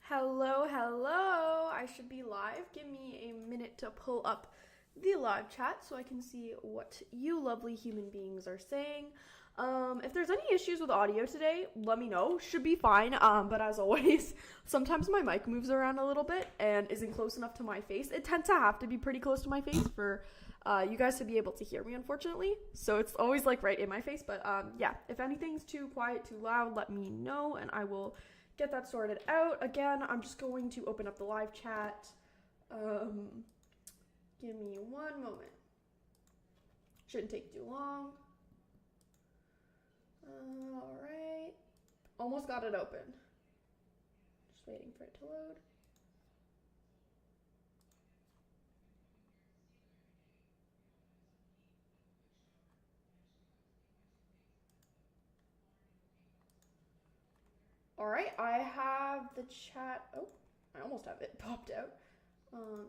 Hello, hello. I should be live. Give me a minute to pull up the live chat so I can see what you lovely human beings are saying. If there's any issues with audio today, let me know. Should be fine. But as always, sometimes my mic moves around a little bit and isn't close enough to my face. It tends to have to be pretty close to my face for you guys to be able to hear me, unfortunately. So it's always like right in my face. But yeah, if anything's too quiet, too loud, let me know and I will get that sorted out. Again, I'm just going to open up the live chat. Give me one moment. Shouldn't take too long. All right. Almost got it open. Just waiting for it to load. All right, I have the chat. Oh, I almost have it popped out.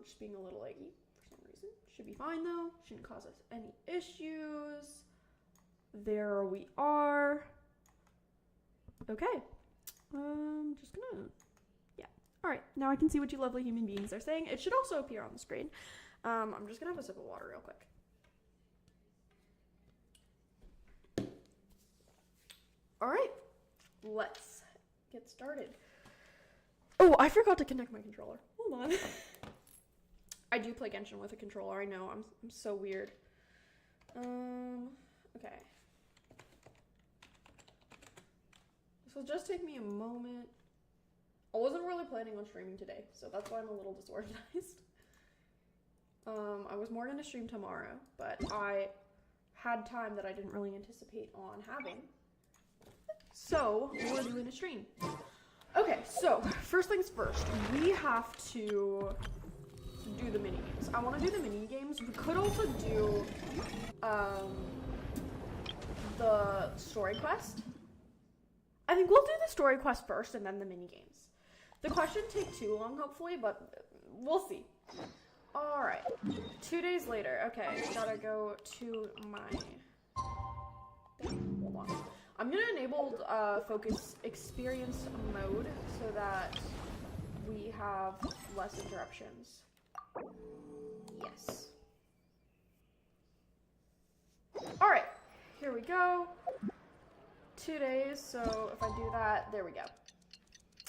Just being a little laggy for some reason. Should be fine though. Shouldn't cause us any issues. There we are. Okay. Just gonna, yeah. All right, now I can see what you lovely human beings are saying. It should also appear on the screen. I'm just gonna have a sip of water real quick. All right, let's get started. Oh, I forgot to connect my controller. Hold on. I do play Genshin with a controller. I know, I'm so weird. Okay. This will just take me a moment. I wasn't really planning on streaming today, so that's why I'm a little disorganized. I was more gonna stream tomorrow, but I had time that I didn't really anticipate on having. So, we're doing a stream. Okay, so, first things first, we have to do the mini-games. I want to do the mini-games. We could also do, the story quest. I think we'll do the story quest first and then the mini-games. The question shouldn't take too long, hopefully, but we'll see. Alright, 2 days later. Okay, gotta go to my... Hold on. I'm gonna enable focus experience mode so that we have less interruptions. Yes. Alright, here we go. 2 days, so if I do that, there we go.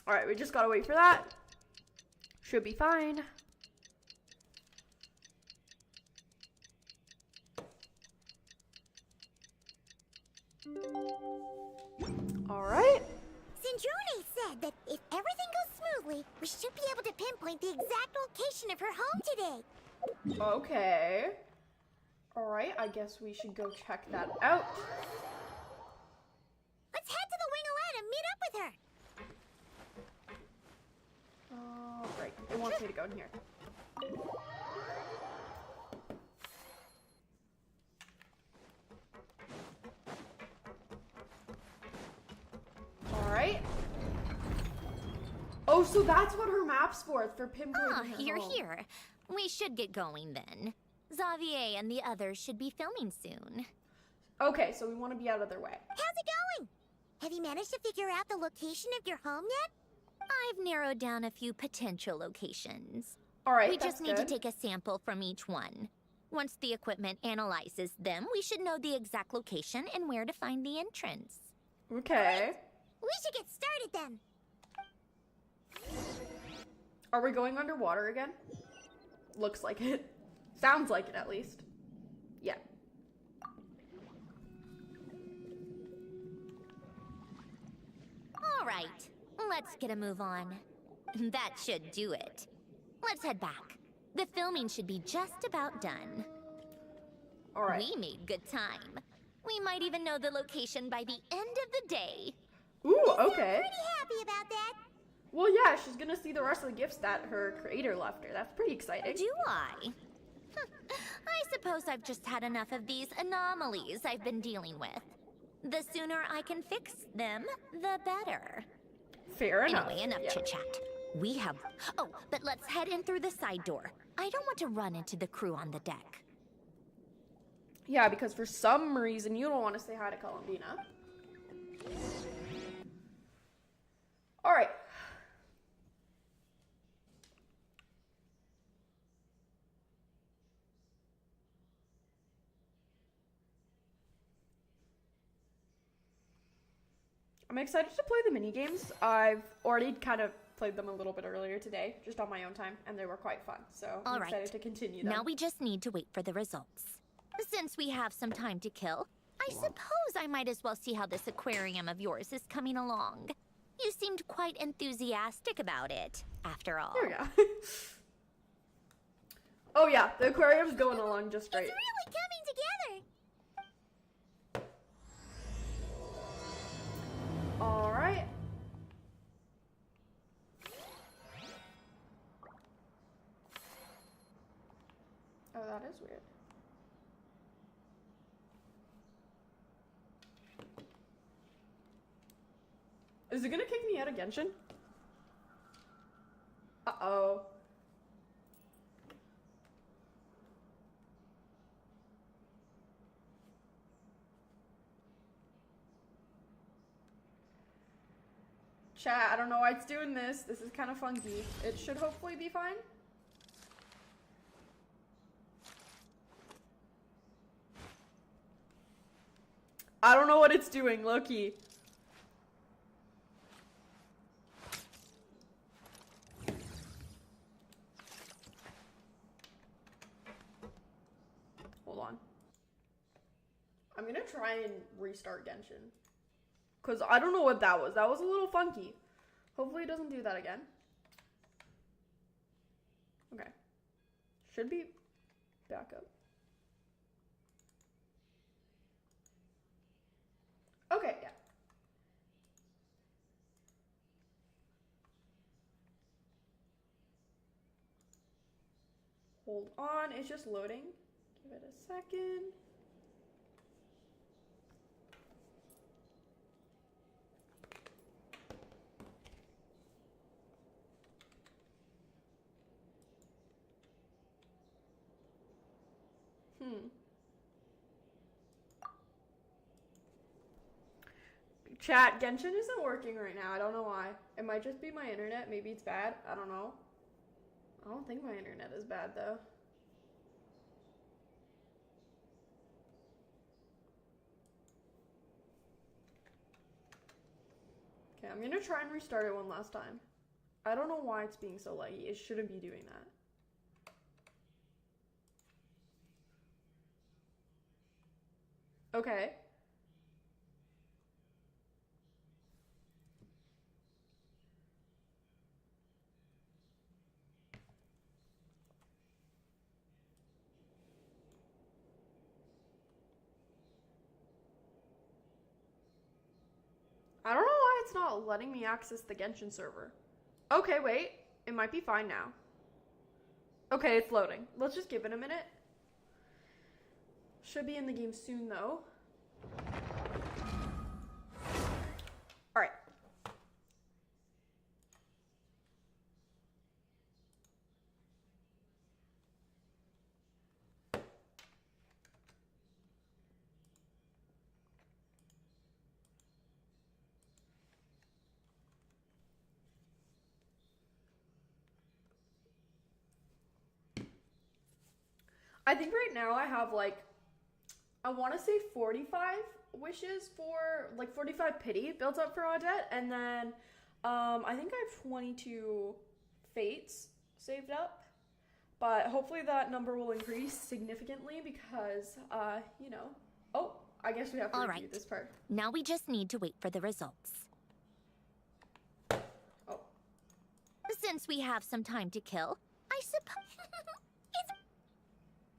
Alright, we just gotta wait for that. Should be fine. Alright. Zindrone said that if everything goes smoothly, we should be able to pinpoint the exact location of her home today. Okay. Alright, I guess we should go check that out. Let's head to the Wing-O-Lette and meet up with her. Right. It wants me to go in here. Alright. Oh, so that's what her map's for. It's for pinpointing her You're home. here. We should get going then. Xavier and the others should be filming soon. Okay, so we want to be out of their way. How's it going? Have you managed to figure out the location of your home yet? I've narrowed down a few potential locations. Alright, We that's just need good. to take a sample from each one. Once the equipment analyzes them, we should know the exact location and where to find the entrance. Okay. We should get started then. Are we going underwater again? Looks like it. Sounds like it, at least. Yeah. All right, let's get a move on. That should do it. Let's head back. The filming should be just about done. Alright. We made good time. We might even know the location by the end of the day. Ooh, I'm okay. pretty happy about that. Well, yeah, she's gonna see the rest of the gifts that her creator left her. That's pretty exciting. Do I? I suppose I've just had enough of these anomalies I've been dealing with. The sooner I can fix them, the better. Fair enough. Anyway, enough Yeah. chit-chat. We have... Oh, but let's head in through the side door. I don't want to run into the crew on the deck. Yeah, because for some reason you don't want to say hi to Columbina. Alright. I'm excited to play the mini games. I've already kind of played them a little bit earlier today, just on my own time, and they were quite fun. So I'm excited to continue them. Now we just need to wait for the results. Since we have some time to kill, I suppose I might as well see how this aquarium of yours is coming along. You seemed quite enthusiastic about it, after all. There we go. Oh yeah, the aquarium's going along just great. It's really coming together. All right. Oh, that is weird. Is it gonna kick me out of Genshin? Uh-oh. Chat, I don't know why it's doing this. This is kind of funky. It should hopefully be fine. I don't know what it's doing, low-key. Hold on. I'm gonna try and restart Genshin. Because I don't know what that was. That was a little funky. Hopefully it doesn't do that again. Okay. Should be back up. Okay, yeah. Hold on, it's just loading. Give it a second. Chat, Genshin isn't working right now. I don't know why. It might just be my internet. Maybe it's bad. I don't know. I don't think my internet is bad, though. Okay, I'm gonna try and restart it one last time. I don't know why it's being so laggy. It shouldn't be doing that. Okay. I don't know why it's not letting me access the Genshin server. Okay, wait. It might be fine now. Okay, it's loading. Let's just give it a minute. Should be in the game soon, though. Alright. I think right now I have like, I want to say 45 wishes for, like 45 pity built up for Odette, and then I think I have 22 fates saved up, but hopefully that number will increase significantly because, you know, oh, I guess we have to review this part. Now we just need to wait for the results. Oh. Since we have some time to kill, I suppose...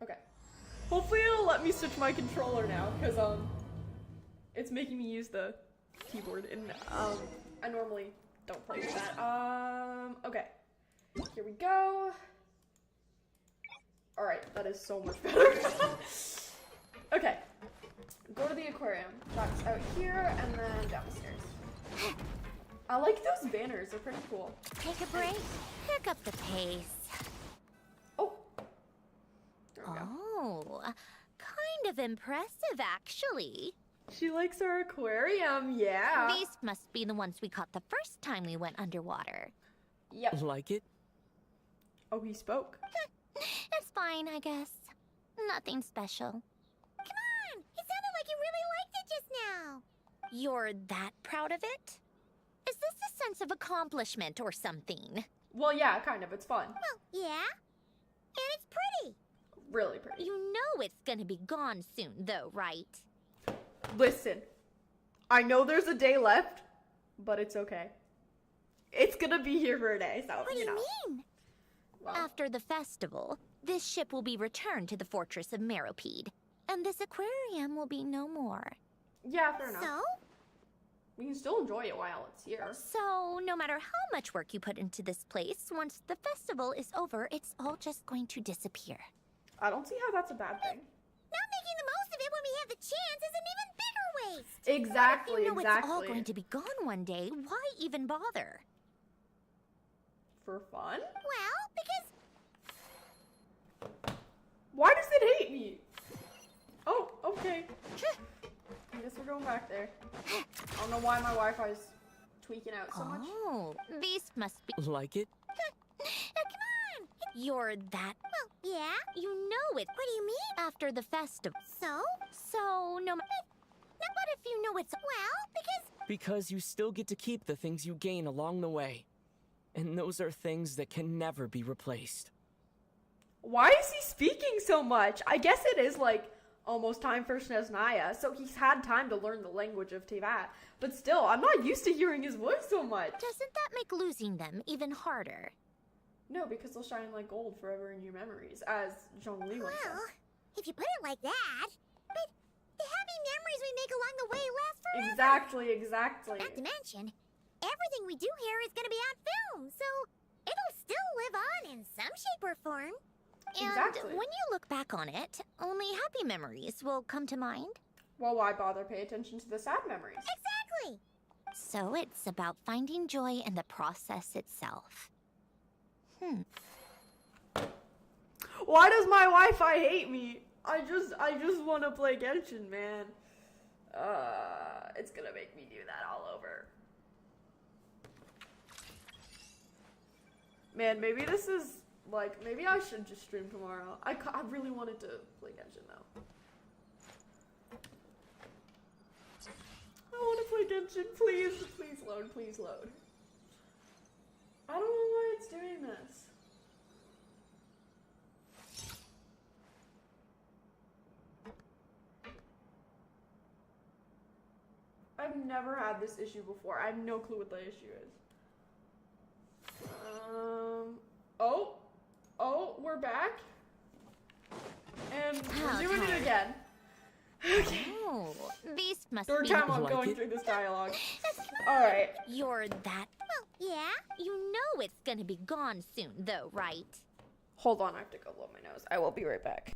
Okay. Hopefully it'll let me switch my controller now, because, it's making me use the keyboard, and, I normally don't play with that. Okay. Here we go. Alright, that is so much better. Okay. Go to the aquarium. That's out here, and then downstairs. I like those banners, they're pretty cool. Take a break, pick up the pace. Oh. There we go. Oh, kind of impressive, actually. She likes our aquarium, yeah. These must be the ones we caught the first time we went underwater. Yep. Like it? Oh, he spoke. It's fine, I guess. Nothing special. Come on! It sounded like you really liked it just now! You're that proud of it? Is this a sense of accomplishment or something? Well, yeah, kind of. It's fun. Well, yeah. And it's pretty. Really pretty. You know it's gonna be gone soon, though, right? Listen, I know there's a day left, but it's okay. It's gonna be here for a day, so, What do you know. mean? Well, After the festival, this ship will be returned to the fortress of Meropide, and this aquarium will be no more. yeah, fair enough. So? We can still enjoy it while it's here. So, no matter how much work you put into this place, once the festival is over, it's all just going to disappear. I don't see how that's a bad thing. Not making the most of it when we have the chance is an even bigger waste. Exactly, If you know exactly. it's all going to be gone one day, why even bother? For fun? Well, because... Why does it hate me? Oh, okay. I guess we're going back there. I don't know why my Wi-Fi's tweaking out so much. Oh, these must be... Like it? Come on! You're that... Well, yeah, you know it. What do you mean? After the festival. So, no matter... But if you know it's... Well, because... Because you still get to keep the things you gain along the way. And those are things that can never be replaced. Why is he speaking so much? I guess it is like almost time for Snezhnaya, so he's had time to learn the language of Teyvat. But still, I'm not used to hearing his voice so much. Doesn't that make losing them even harder? No, because they'll shine like gold forever in your memories, as Zhongli once said. Well, if you put it like that, but the happy memories we make along the way last forever. Exactly. Not to mention, everything we do here is going to be on film, so it'll still live on in some shape or form. Exactly. And when you look back on it, only happy memories will come to mind. Well, why bother pay attention to the sad memories? Exactly. So it's about finding joy in the process itself. Why does my Wi-Fi hate me? I just want to play Genshin, man. It's gonna make me do that all over. Man, maybe this is, like, maybe I should just stream tomorrow. I really wanted to play Genshin, though. I want to play Genshin. Please load. I don't know why it's doing this. I've never had this issue before. I have no clue what the issue is. Oh, we're back. And we're doing it again. Okay. Oh, these must Third be... time I'm Like going it? through this dialogue. Alright. You're that... Well, yeah, you know it's gonna be gone soon, though, right? Hold on, I have to go blow my nose. I will be right back.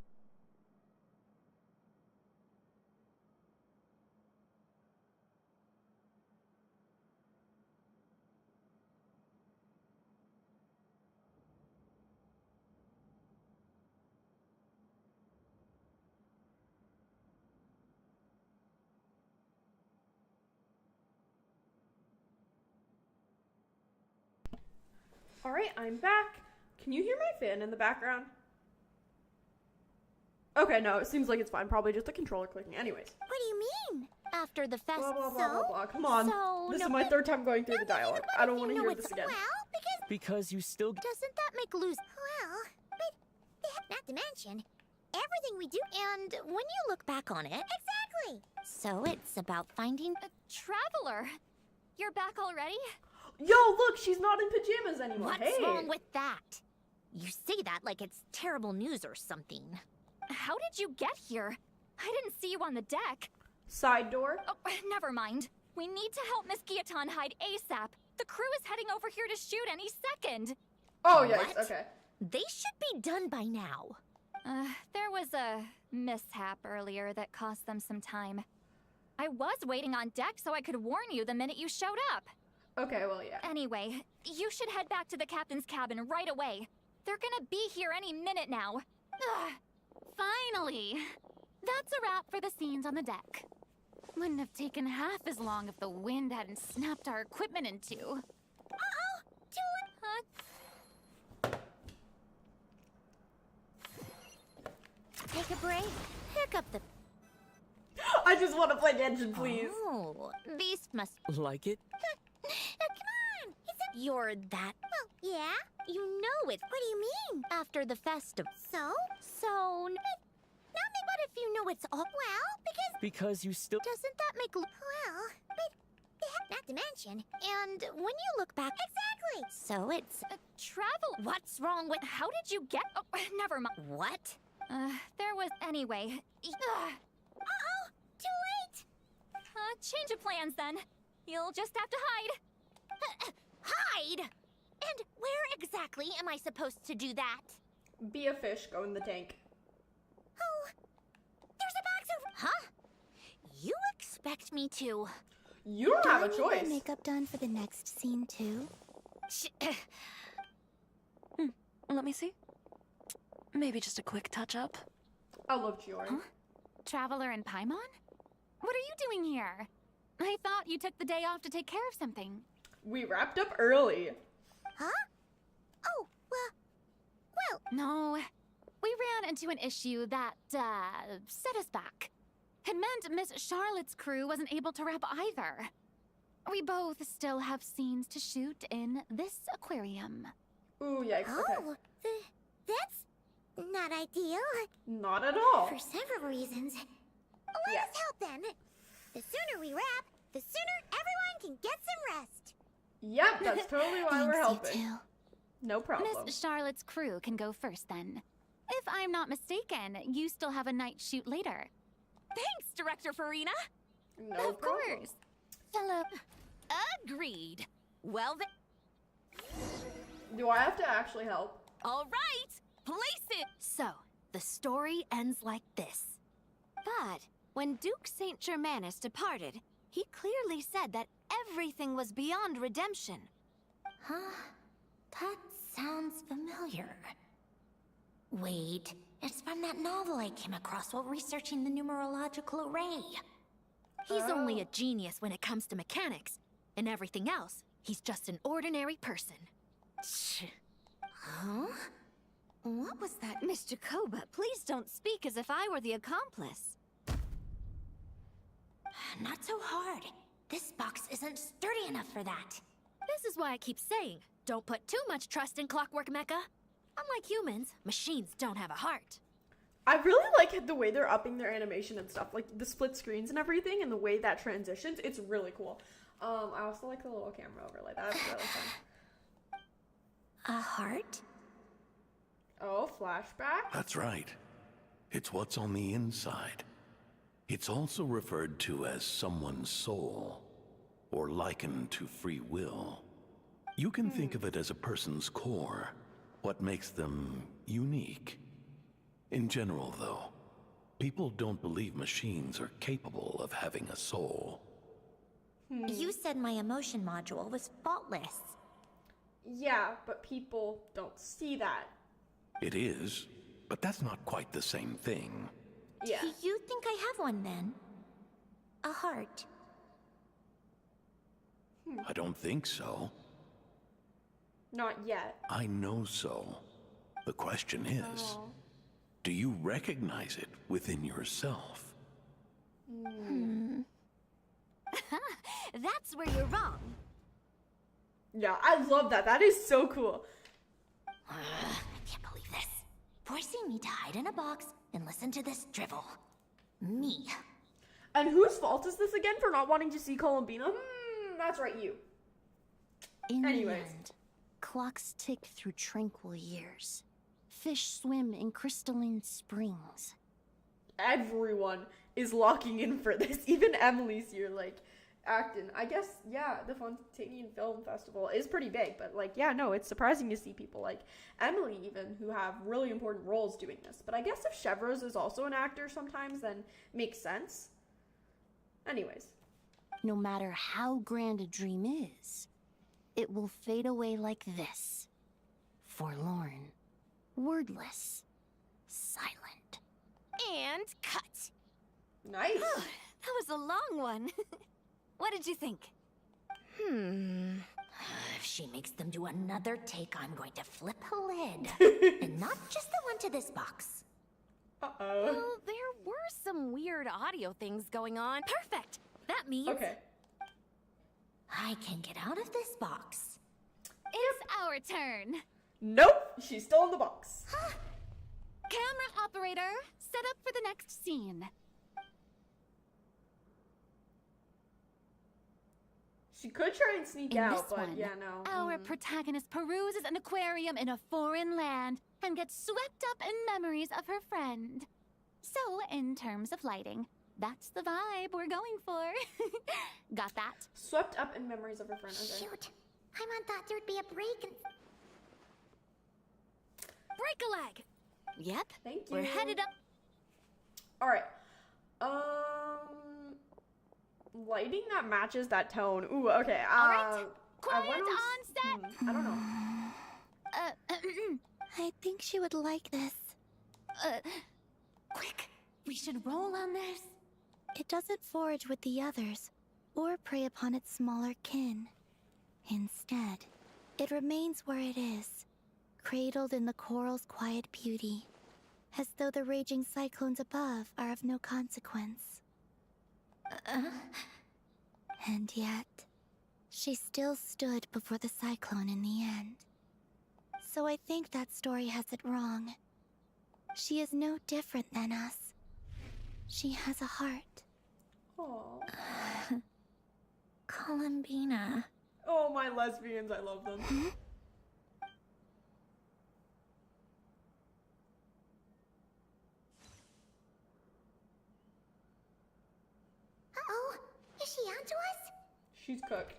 Alright, I'm back. Can you hear my fan in the background? Okay, no, it seems like it's fine. Probably just the controller clicking. Anyways. What do you mean? After the Blah, festival? blah, blah, blah, blah. Come on. This is my third time going through the dialogue. I don't want to hear this again. Well, Because you still doesn't that make lose... Well, but... Not to mention, everything we do... And when you look back on it... Exactly! So it's about finding... Traveler, you're back already? Yo, look, she's not in pajamas anymore. What's Hey. wrong with that? You say that like it's terrible news or something. How did you get here? I didn't see you on the deck. Side door. Oh, never mind. We need to help Miss Guillotine hide ASAP. The crew is heading over here to shoot any second. Oh, yes, What? okay. They should be done by now. There was a mishap earlier that cost them some time. I was waiting on deck so I could warn you the minute you showed up. Okay, well, yeah. Anyway, you should head back to the captain's cabin right away. They're gonna be here any minute now. Ugh, finally! That's a wrap for the scenes on the deck. Wouldn't have taken half as long if the wind hadn't snapped our equipment in two. Uh-oh! Take a break. Pick up the... I I just want to play Genshin, please. Oh, these must. Like it? Come on! You're that. Well, yeah, you know it. What do you mean? After the festival. So? So. What if you know it's all. Well, Because you still. doesn't that make. Well, but. Not to mention. And when you look back. Exactly! So it's. Travel. What's wrong with. How did you get? Oh, never mind. What? There was anyway. Uh-oh! Too late! Change of plans then. You'll just have to hide. Hide? And where exactly am I supposed to do that? Be a fish, go in the tank. Oh, there's a box over. Huh? You expect me to? You don't have a Do I need my choice. makeup done for the next scene too? Let me see. Maybe just a quick touch-up. I love Chiori. Huh? Traveler in Paimon? What are you doing here? I thought you took the day off to take care of something. We wrapped up early. Huh? Oh, well, No, we ran into an issue that, set us back. It meant Miss Charlotte's crew wasn't able to wrap either. We both still have scenes to shoot in this aquarium. Ooh, yikes. Okay. that's not ideal. Not at all. For several reasons. Let Yes. us help then. The sooner we wrap, the sooner everyone can get some rest. Yep, that's totally why we're helping. No problem. Miss Charlotte's crew can go first then. If I'm not mistaken, you still have a night shoot later. Thanks, Director Farina. No Of problem. course. Hello. Agreed. Well then. Do I have to actually help? All right, place it! So, the story ends like this. But, when Duke St. Germanus departed, he clearly said that everything was beyond redemption. Huh? That sounds familiar. Wait, it's from that novel I came across while researching the numerological array. He's only a Oh. genius when it comes to mechanics. And everything else, he's just an ordinary person. Huh? What was that? Miss Jacoba, please don't speak as if I were the accomplice. Not so hard. This box isn't sturdy enough for that. This is why I keep saying, don't put too much trust in Clockwork Mecha. Unlike humans, machines don't have a heart. I really like the way they're upping their animation and stuff, like the split screens and everything, and the way that transitions. It's really cool. I also like the little camera overlay. That's really fun. A heart? Oh, flashback. That's right. It's what's on the inside. It's also referred to as someone's soul, or likened to free will. You can think of it as a person's core, what makes them unique. In general, though, people don't believe machines are capable of having a soul. You said my emotion module was faultless. Yeah, but people don't see that. It is, but that's not quite the same thing. Yeah. Do you think I have one then? A heart? I don't think so. Not yet. I know so. The question is, Oh. do you recognize it within yourself? That's where you're wrong. Yeah, I love that. That is so cool. I can't believe this. Forcing me to hide in a box and listen to this drivel. Me. And whose fault is this again for not wanting to see Columbina? That's right, you. In Anyways. the end, clocks tick through tranquil years. Fish swim in crystalline springs. Everyone is locking in for this. Even Emily's here, like, acting. I guess, yeah, the Fontanailia Film Festival is pretty big, but, like, yeah, no, it's surprising to see people like Emily, even, who have really important roles doing this. But I guess if Chevreuse is also an actor sometimes, then makes sense. Anyways. No matter how grand a dream is, it will fade away like this. Forlorn, wordless, silent. And cut. Nice. That was a long one. What did you think? If she makes them do another take, I'm going to flip a lid. And not just the one to this box. Uh-oh. Well, there were some weird audio things going on. Perfect! That means Okay. I can get out of this box. It's our turn. Nope, she's still in the box. Camera operator, set up for the next scene. She could try and sneak In out, this but one, yeah, no. Our protagonist peruses an aquarium in a foreign land and gets swept up in memories of her friend. So, in terms of lighting, that's the vibe we're going for. Got that? Swept up in memories of her friend. Okay. Shoot. I thought there'd be a break and... Break a leg! Yep. Thank you. We're headed up. All right. Lighting that matches that tone. Ooh, okay. All right. Quiet I wanna- on set. I don't know. I think she would like this. Quick, we should roll on this. It doesn't forage with the others, or prey upon its smaller kin. Instead, it remains where it is, cradled in the coral's quiet beauty, as though the raging cyclones above are of no consequence. And yet, she still stood before the cyclone in the end. So I think that story has it wrong. She is no different than us. She has a heart. Oh. Columbina. Oh, my lesbians, I love them. Uh-oh. Is she onto us? She's cooked.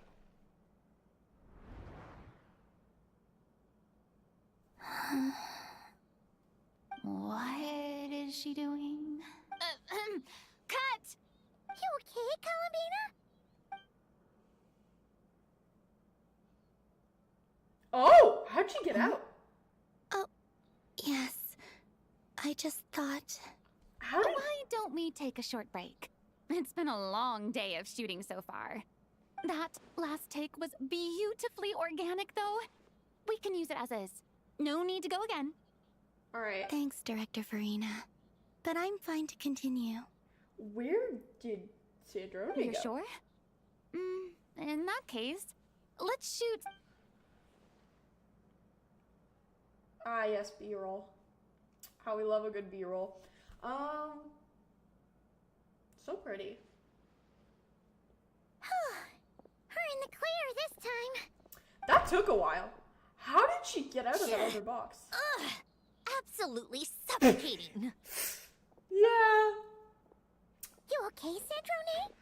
What is she doing? Cut! You okay, Columbina? Oh, how'd she get out? Yes, I just thought... How did... Why don't we take a short break? It's been a long day of shooting so far. That last take was beautifully organic, though. We can use it as is. No need to go again. All right. Thanks, Director Farina. But I'm fine to continue. Where did Sandrone You're go? sure? In that case, let's shoot. Ah, yes, B-roll. How we love a good B-roll. So pretty. We're in the clear this time. That took a while. How did she get out of that other box? Ugh. Absolutely suffocating. Yeah. You okay, Sandrone?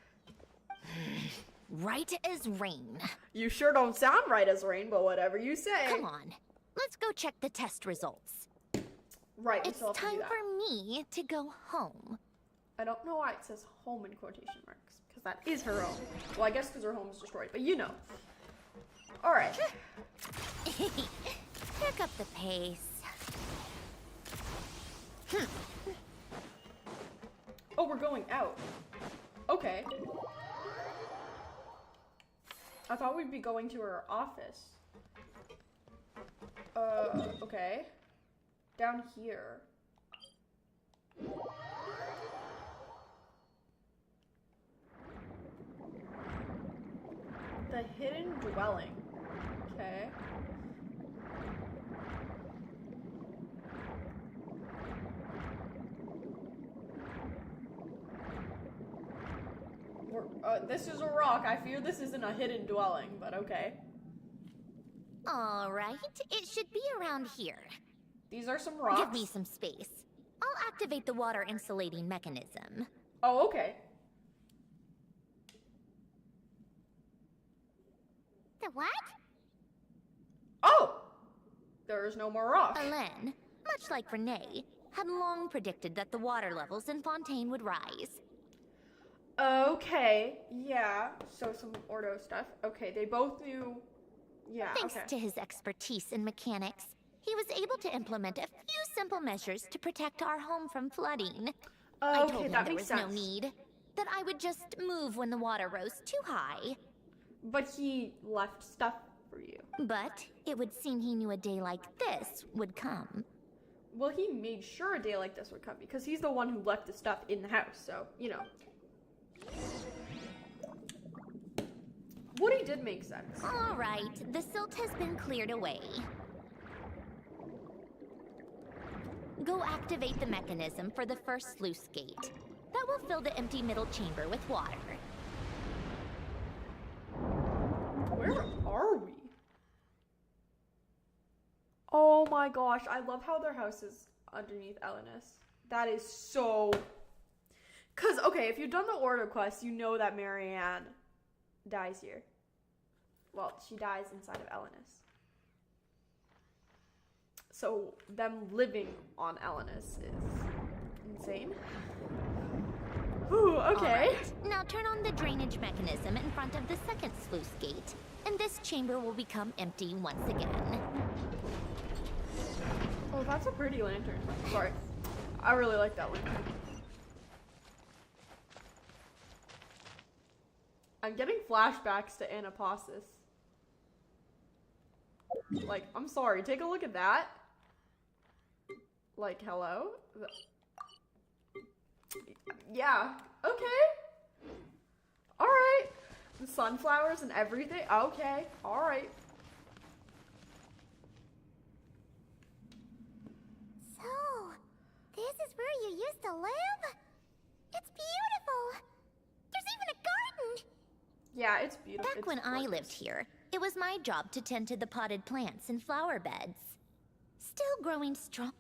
Right as rain. You sure don't sound right as rain, but whatever you say. Come on. Let's go check the test results. Right, we It's still have to do time that. for me to go home. I don't know why it says home in quotation marks, because that is her home. Well, I guess because her home is destroyed, but you know. All right. Pick up the pace. Oh, we're going out. Okay. I thought we'd be going to her office. Okay. Down here. The hidden dwelling. Okay. This is a rock. I fear this isn't a hidden dwelling, but okay. All right, it should be around here. These are some rocks. Give me some space. I'll activate the water insulating mechanism. Oh, okay. The what? Oh! There's no more rock. Hélène, much like Renee, had long predicted that the water levels in Fontaine would rise. Okay, yeah. So some Ordo stuff. Okay, they both knew. Yeah, Thanks okay. to his expertise in mechanics, he was able to implement a few simple measures to protect our home from flooding. I told Okay, him that there makes was sense. no need, that I would just move when the water rose too high. But he left stuff for you. But it would seem he knew a day like this would come. Well, he made sure a day like this would come because he's the one who left the stuff in the house, so, you know. Woody did make sense. All right, the silt has been cleared away. Go activate the mechanism for the first sluice gate. That will fill the empty middle chamber with water. Where are we? Oh my gosh, I love how their house is underneath Elenis. That is so... Because, okay, if you've done the order quest, you know that Marianne dies here. Well, she dies inside of Elenis. So, them living on Elenis is insane. Ooh, okay. All right, now turn on the drainage mechanism in front of the second sluice gate, and this chamber will become empty once again. Oh, that's a pretty lantern. Sorry. I really like that lantern. I'm getting flashbacks to Anaposis. Like, I'm sorry, take a look at that. Like, hello? Yeah, okay. Alright. The sunflowers and everything. Okay, alright. So, this is where you used to live? It's beautiful. There's even a garden. Yeah, it's beautiful. Back It's when I gorgeous. lived here, it was my job to tend to the potted plants and flower beds. Still growing strong.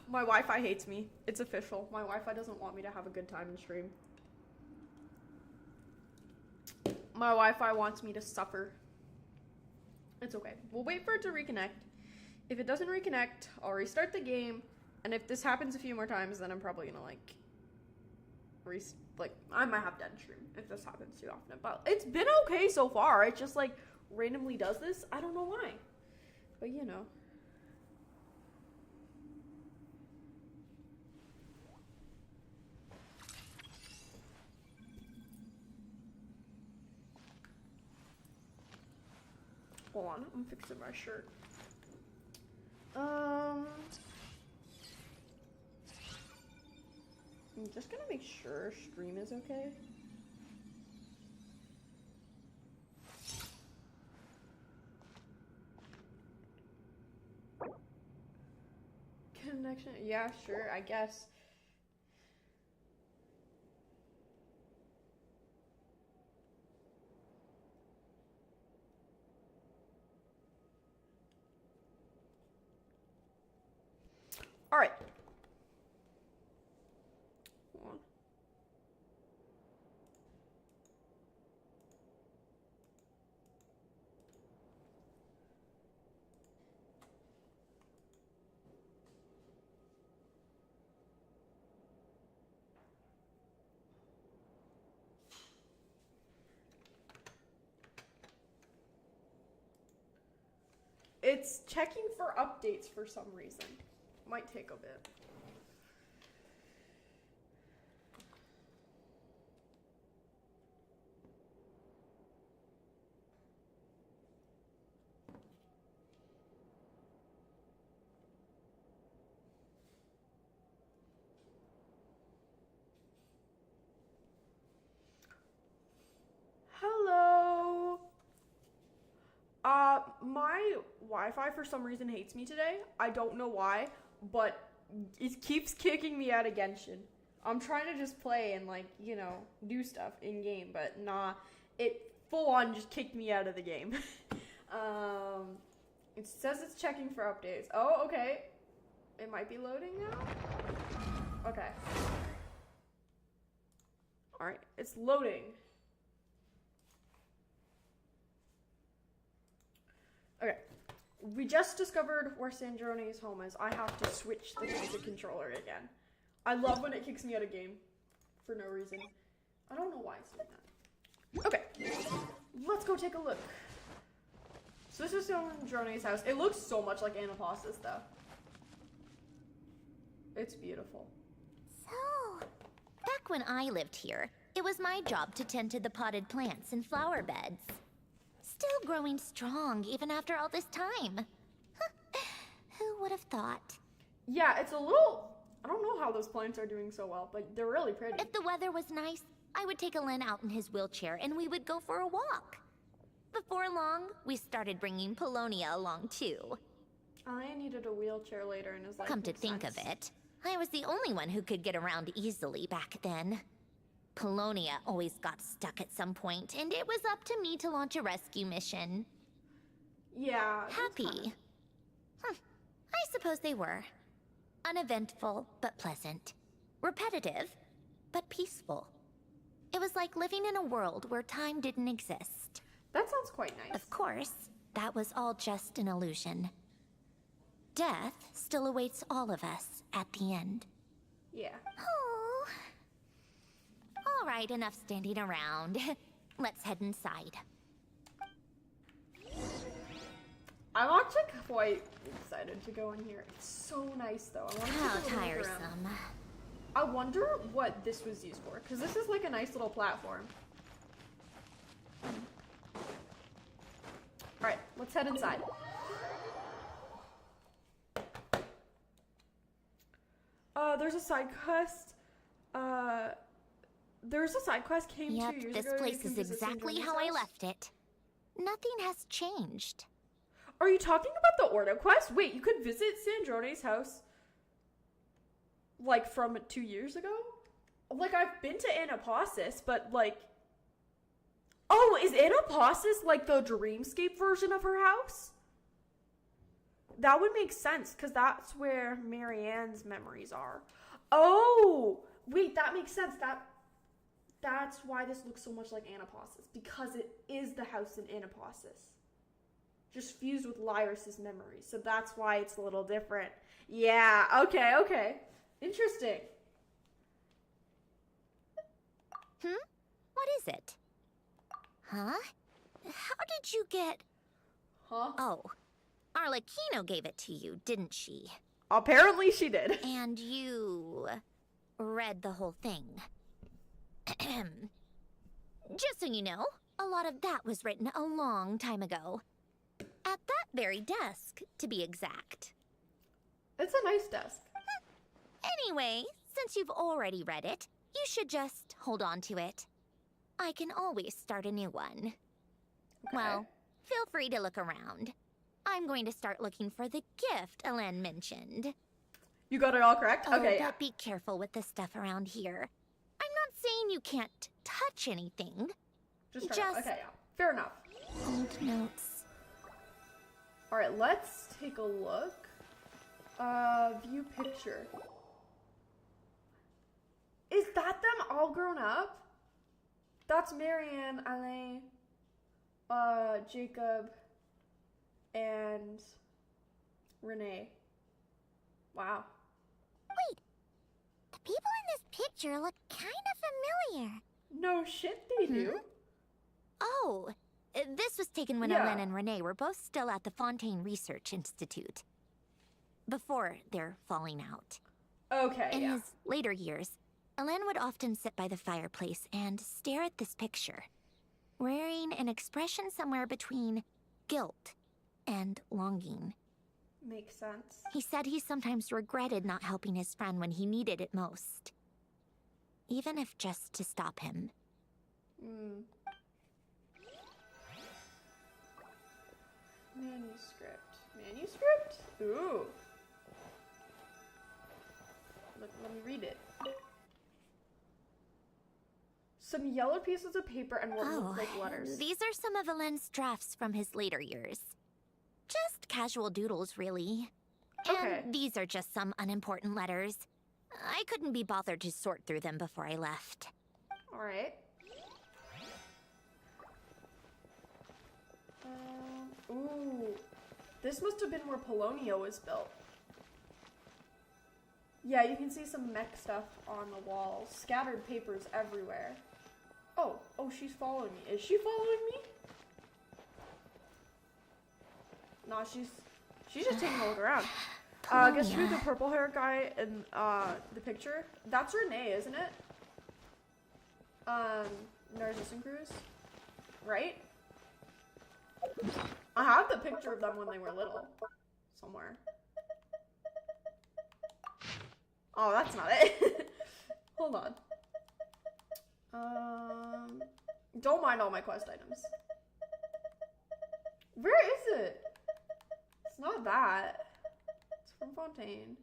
My Wi-Fi hates me. It's official. My Wi-Fi doesn't want me to have a good time in stream. My Wi-Fi wants me to suffer. It's okay. We'll wait for it to reconnect. If it doesn't reconnect, I'll restart the game. And if this happens a few more times, then I'm probably gonna I might have to end stream if this happens too often. But it's been okay so far. It just randomly does this. I don't know why. But you know. Hold on, I'm fixing my shirt. I'm just gonna make sure stream is okay. Connection, yeah, sure, I guess. All right. Hold on. It's checking for updates for some reason. Might take a bit. Hello. My Wi-Fi for some reason hates me today. I don't know why, but it keeps kicking me out of Genshin. I'm trying to just play and do stuff in game, but nah, it full on just kicked me out of the game. It says it's checking for updates. Oh, okay. It might be loading now. Okay. All right, it's loading. Okay, we just discovered where Sandroni's home is. I have to switch the music controller again. I love when it kicks me out of game for no reason. I don't know why it's doing that. Okay, let's go take a look. So this is Sandroni's house. It looks so much like Anaposis though. It's beautiful. So, back when I lived here, it was my job to tend to the potted plants and flower beds. Still growing strong even after all this time. Huh, Who would have thought? Yeah, it's a little... I don't know how those plants are doing so well, but they're really pretty. If the weather was nice, I would take Alen out in his wheelchair and we would go for a walk. Before long, we started bringing Polonia along too. I needed a wheelchair later in his life. Come to think of it, I was the only one who could get around easily back then. Polonia always got stuck at some point, and it was up to me to launch a rescue mission. Yeah. that's Happy. kinda- I suppose they were. Uneventful, but pleasant. Repetitive, but peaceful. It was like living in a world where time didn't exist. That sounds quite nice. Of course, that was all just an illusion. Death still awaits all of us at the end. Yeah. Oh. All right, enough standing around. Let's head inside. I'm actually quite excited to go in here. It's so nice, though. I want to How take a little look around. tiresome. I wonder what this was used for, because this is like a nice little platform. Alright, let's head inside. There's a side quest. There's a side quest came 2 Yep, years this ago. You place can is visit exactly Sandrini's how I house. left it. Nothing has changed. Are you talking about the Ordo quest? Wait, you could visit Sandrone's house like from 2 years ago? Like, I've been to Anaposis, but like... Oh, is Anaposis like the Dreamscape version of her house? That would make sense, because that's where Marianne's memories are. Oh! Wait, that makes sense. That's why this looks so much like Anaposis, because it is the house in Anaposis. Just fused with Lyris's memories, so that's why it's a little different. Yeah, okay. Interesting. What is it? Huh? How did you get... Huh? Oh, Arlecchino gave it to you, didn't she? Apparently she did. And you... read the whole thing. Just so you know, a lot of that was written a long time ago. At that very desk, to be exact. It's a nice desk. Anyway, since you've already read it, you should just hold on to it. I can always start a new one. Okay. Well, feel free to look around. I'm going to start looking for the gift Alen mentioned. You got it all correct? Oh, Okay, yeah. but be careful with the stuff around here. I'm not saying you can't touch anything. Just just- okay, yeah. Fair enough. Old notes. Alright, let's take a look. View picture. Is that them all grown up? That's Marianne, Alain, Jacob, and Renee. Wow. Wait, the people in this picture look kind of familiar. No shit, they do. Oh, this was taken when Yeah. Alen and Renee were both still at the Fontaine Research Institute. Before their falling out. Okay, In yeah. his later years, Alen would often sit by the fireplace and stare at this picture, wearing an expression somewhere between guilt and longing. Makes sense. He said he sometimes regretted not helping his friend when he needed it most. Even if just to stop him. Manuscript? Ooh. Let me read it. Some yellow pieces of paper and what look like letters. These are some of Alen's drafts from his later years. Just casual doodles, really. Okay. And these are just some unimportant letters. I couldn't be bothered to sort through them before I left. Alright. Ooh. This must have been where Polonia was built. Yeah, you can see some mech stuff on the walls. Scattered papers everywhere. Oh, she's following me. Is she following me? Nah, she's just taking a look around. Guess who the purple hair guy in the picture? That's Renee, isn't it? Narcissus Cruise? Right? I have the picture of them when they were little. Somewhere. Oh, that's not it. Hold on. Don't mind all my quest items. Where is it? It's not that. It's from Fontaine.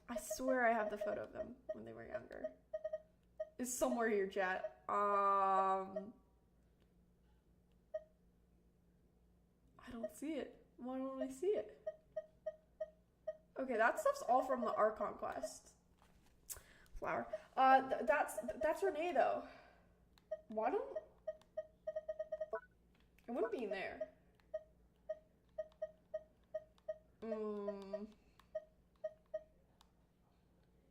I swear I have the photo of them when they were younger. It's somewhere here, chat. I don't see it. Why don't I see it? Okay, that stuff's all from the Archon quest. Flower. That's Renee though. Why don't it wouldn't be in there?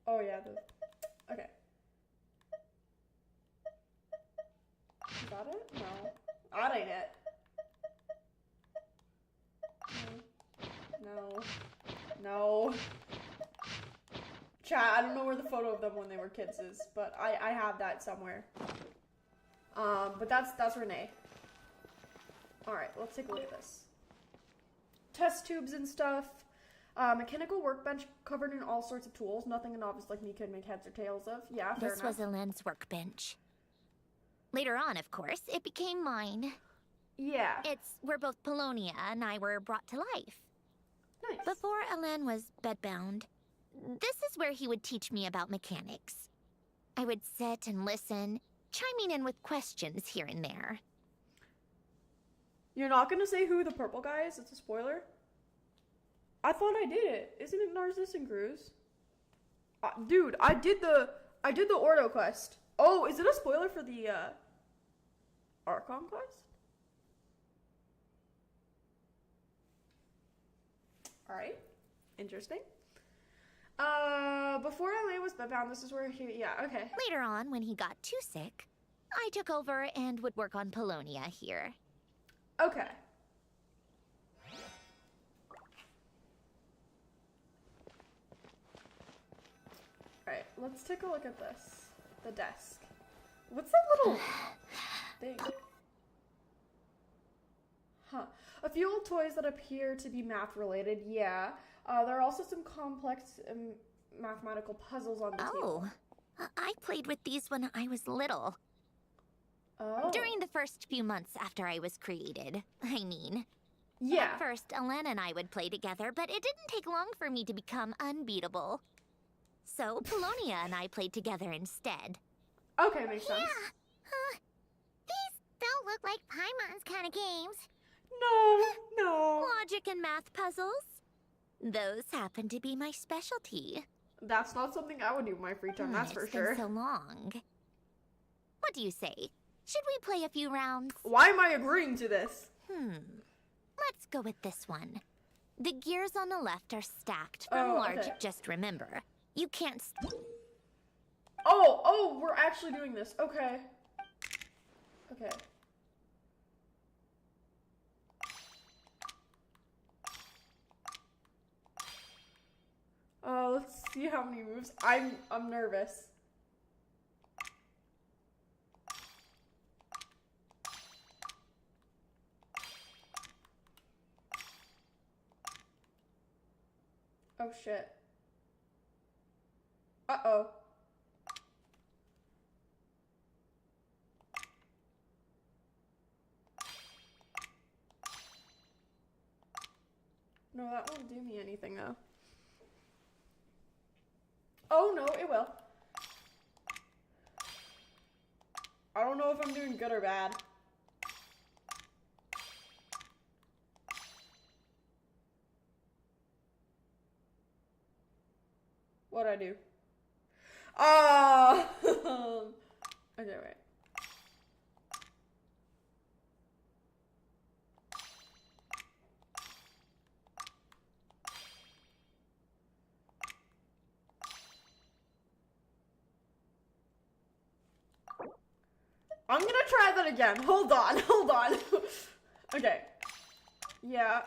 Oh yeah, okay. Is that it? No. That ain't it. No. No. Chat, I don't know where the photo of them when they were kids is, but I have that somewhere. But that's Renee. Alright, let's take a look at this. Test tubes and stuff. Mechanical workbench covered in all sorts of tools. Nothing a novice like me could make heads or tails of. Yeah, fair enough. This was Elaine's workbench. Later on, of course, it became mine. Yeah. It's where both Polonia and I were brought to life. Nice. Before Elaine was bedbound, this is where he would teach me about mechanics. I would sit and listen, chiming in with questions here and there. You're not gonna say who the purple guy is? It's a spoiler? I thought I did it. Isn't it Narcissus and Cruz? Dude, I did the Ordo quest. Oh, is it a spoiler for the Archon quest? Alright. Interesting. Before Elaine was bedbound, this is where he, yeah, okay. Later on, when he got too sick, I took over and would work on Polonia here. Okay. Alright, let's take a look at this. The desk. What's that little thing? Huh. A few old toys that appear to be math related, yeah. There are also some complex mathematical puzzles on the table. I played with these when I was little. Oh. During the first few months after I was created, I mean. Yeah. At first, Elena and I would play together, but it didn't take long for me to become unbeatable. So, Polonia and I played together instead. Okay, makes sense. These don't look like Paimon's kind of games. No. Logic and math puzzles? Those happen to be my specialty. That's not something I would do in my free time, that's for It's sure. been so long. What do you say? Should we play a few rounds? Why am I agreeing to this? Let's go with this one. The gears on the left are stacked from Oh, large, okay. just remember. You can't Oh, we're actually doing this. Okay. Okay. Let's see how many moves. I'm nervous. Oh shit. Uh-oh. No, that won't do me anything though. Oh no, it will. I don't know if I'm doing good or bad. What'd I do? Ah! Okay, wait. I'm gonna try that again. Hold on. Okay. Yeah.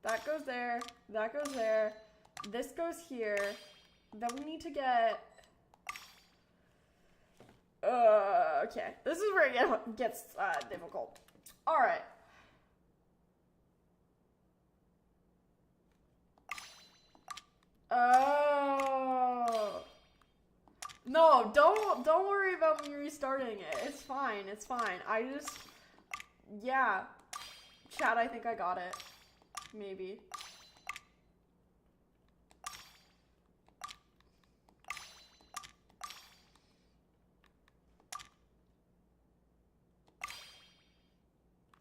That goes there. That goes there. This goes here. Then we need to get... okay. This is where it gets difficult. Alright. Oh. No, don't worry about me restarting it. It's fine. It's fine. Yeah. Chat, I think I got it. Maybe.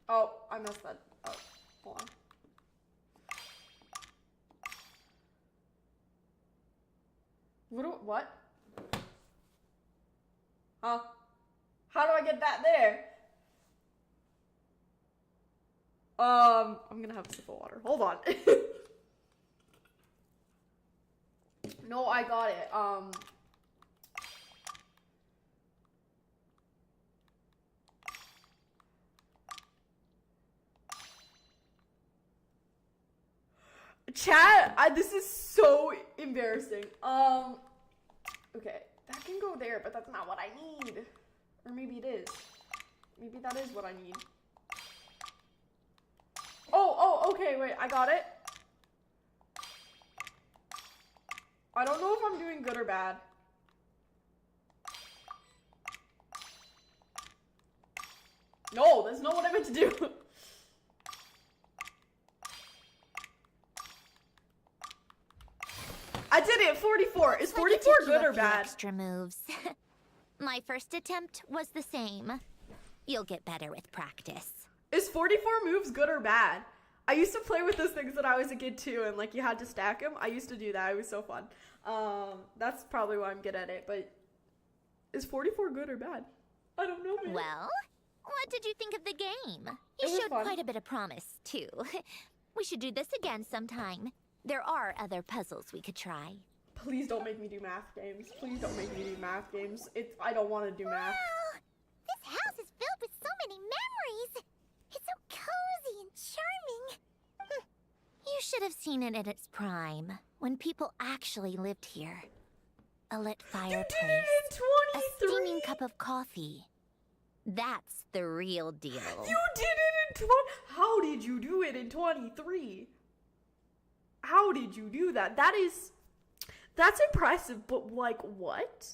Oh, I messed that up. Hold on. What? Huh? How do I get that there? I'm gonna have a sip of water. Hold on. No, I got it. Chat, this is so embarrassing. Okay, that can go there, but that's not what I need. Or maybe it is. Maybe that is what I need. Oh, okay, wait, I got it. I don't know if I'm doing good or bad. No, that's not what I meant to do. I did it, 44. Is 44 good or bad? Extra moves. My first attempt was the same. You'll get better with practice. Is 44 moves good or bad? I used to play with those things when I was a kid too, and like you had to stack them. I used to do that. It was so fun. That's probably why I'm good at it. But is 44 good or bad? I don't know, man. Well, what did you think of the game? You It was showed fun. quite a bit of promise, too. We should do this again sometime. There are other puzzles we could try. Please don't make me do math games. Please don't make me do math games. I don't want to do math. Wow! This house is filled with so many memories! It's so cozy and charming! You should have seen it in its prime, when people actually lived here. A lit You fireplace, did it a in 23! steaming cup of coffee. That's the real deal. You did it in 20... How did you do it in 23? How did you do that? That's impressive, but like, what?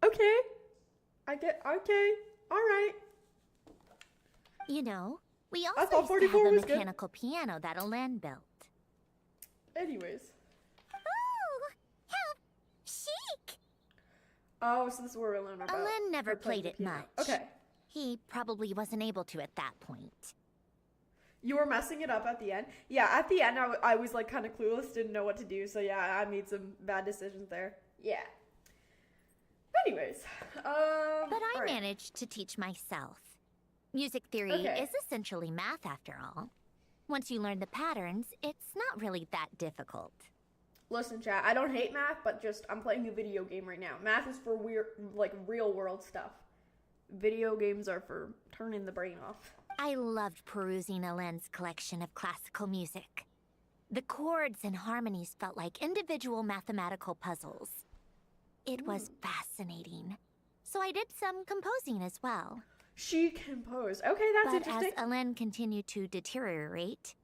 Okay. Okay. Alright. You know, we I also thought used to 44 have a was good. mechanical piano that Odette built. Anyways. Ooh! How chic! Oh, so this is where we're learning about. Odette never her playing played the it piano. much. Okay. He probably wasn't able to at that point. You were messing it up at the end? Yeah, at the end I was like kind of clueless, didn't know what to do, so yeah, I made some bad decisions there. Yeah. Anyways, But I alright. managed to teach myself. Music theory Okay. is essentially math after all. Once you learn the patterns, it's not really that difficult. Listen, chat, I don't hate math, but just I'm playing a video game right now. Math is for weird, like real world stuff. Video games are for turning the brain off. I loved perusing Odette's collection of classical music. The chords and harmonies felt like individual mathematical puzzles. It was fascinating. So I did some composing as well. She composed. Okay, that's But as interesting. Odette continued to deteriorate,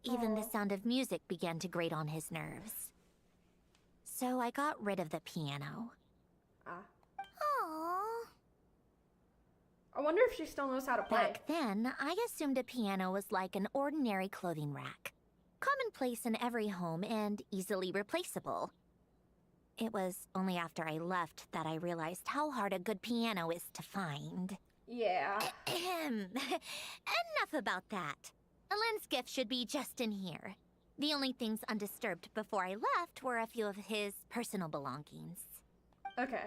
even the Aw. sound of music began to grate on his nerves. So I got rid of the piano. Ah. Aww. I wonder if she still knows how to play. Back then, I assumed a piano was like an ordinary clothing rack. Commonplace in every home and easily replaceable. It was only after I left that I realized how hard a good piano is to find. Yeah. Enough about that. Odette's gift should be just in here. The only things undisturbed before I left were a few of his personal belongings. Okay.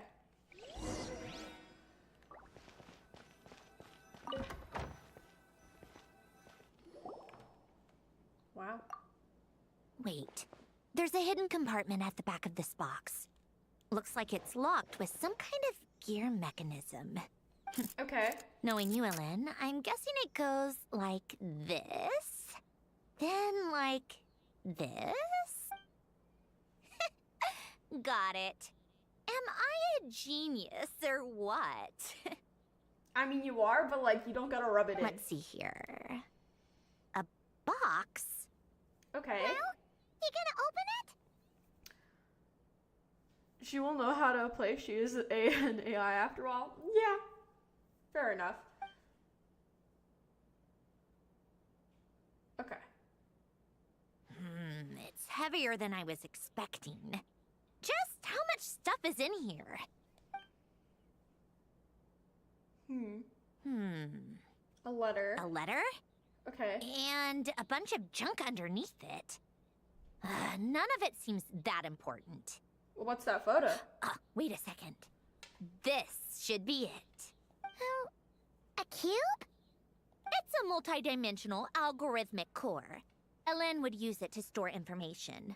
Wow. Wait, there's a hidden compartment at the back of this box. Looks like it's locked with some kind of gear mechanism. Okay. Knowing you, Ellen, I'm guessing it goes like this, then like this. Got it. Am I a genius or what? I mean, you are, but like, you don't gotta rub it in. Let's see here. A box? Okay. You gonna open it? She will know how to play. She is an AI after all. Yeah. Fair enough. Okay. It's heavier than I was expecting. Just how much stuff is in here? A letter. A letter? Okay. And a bunch of junk underneath it. None of it seems that important. Well, what's that photo? Wait a second. This should be it. Oh, a cube? It's a multi-dimensional algorithmic core. Ellen would use it to store information.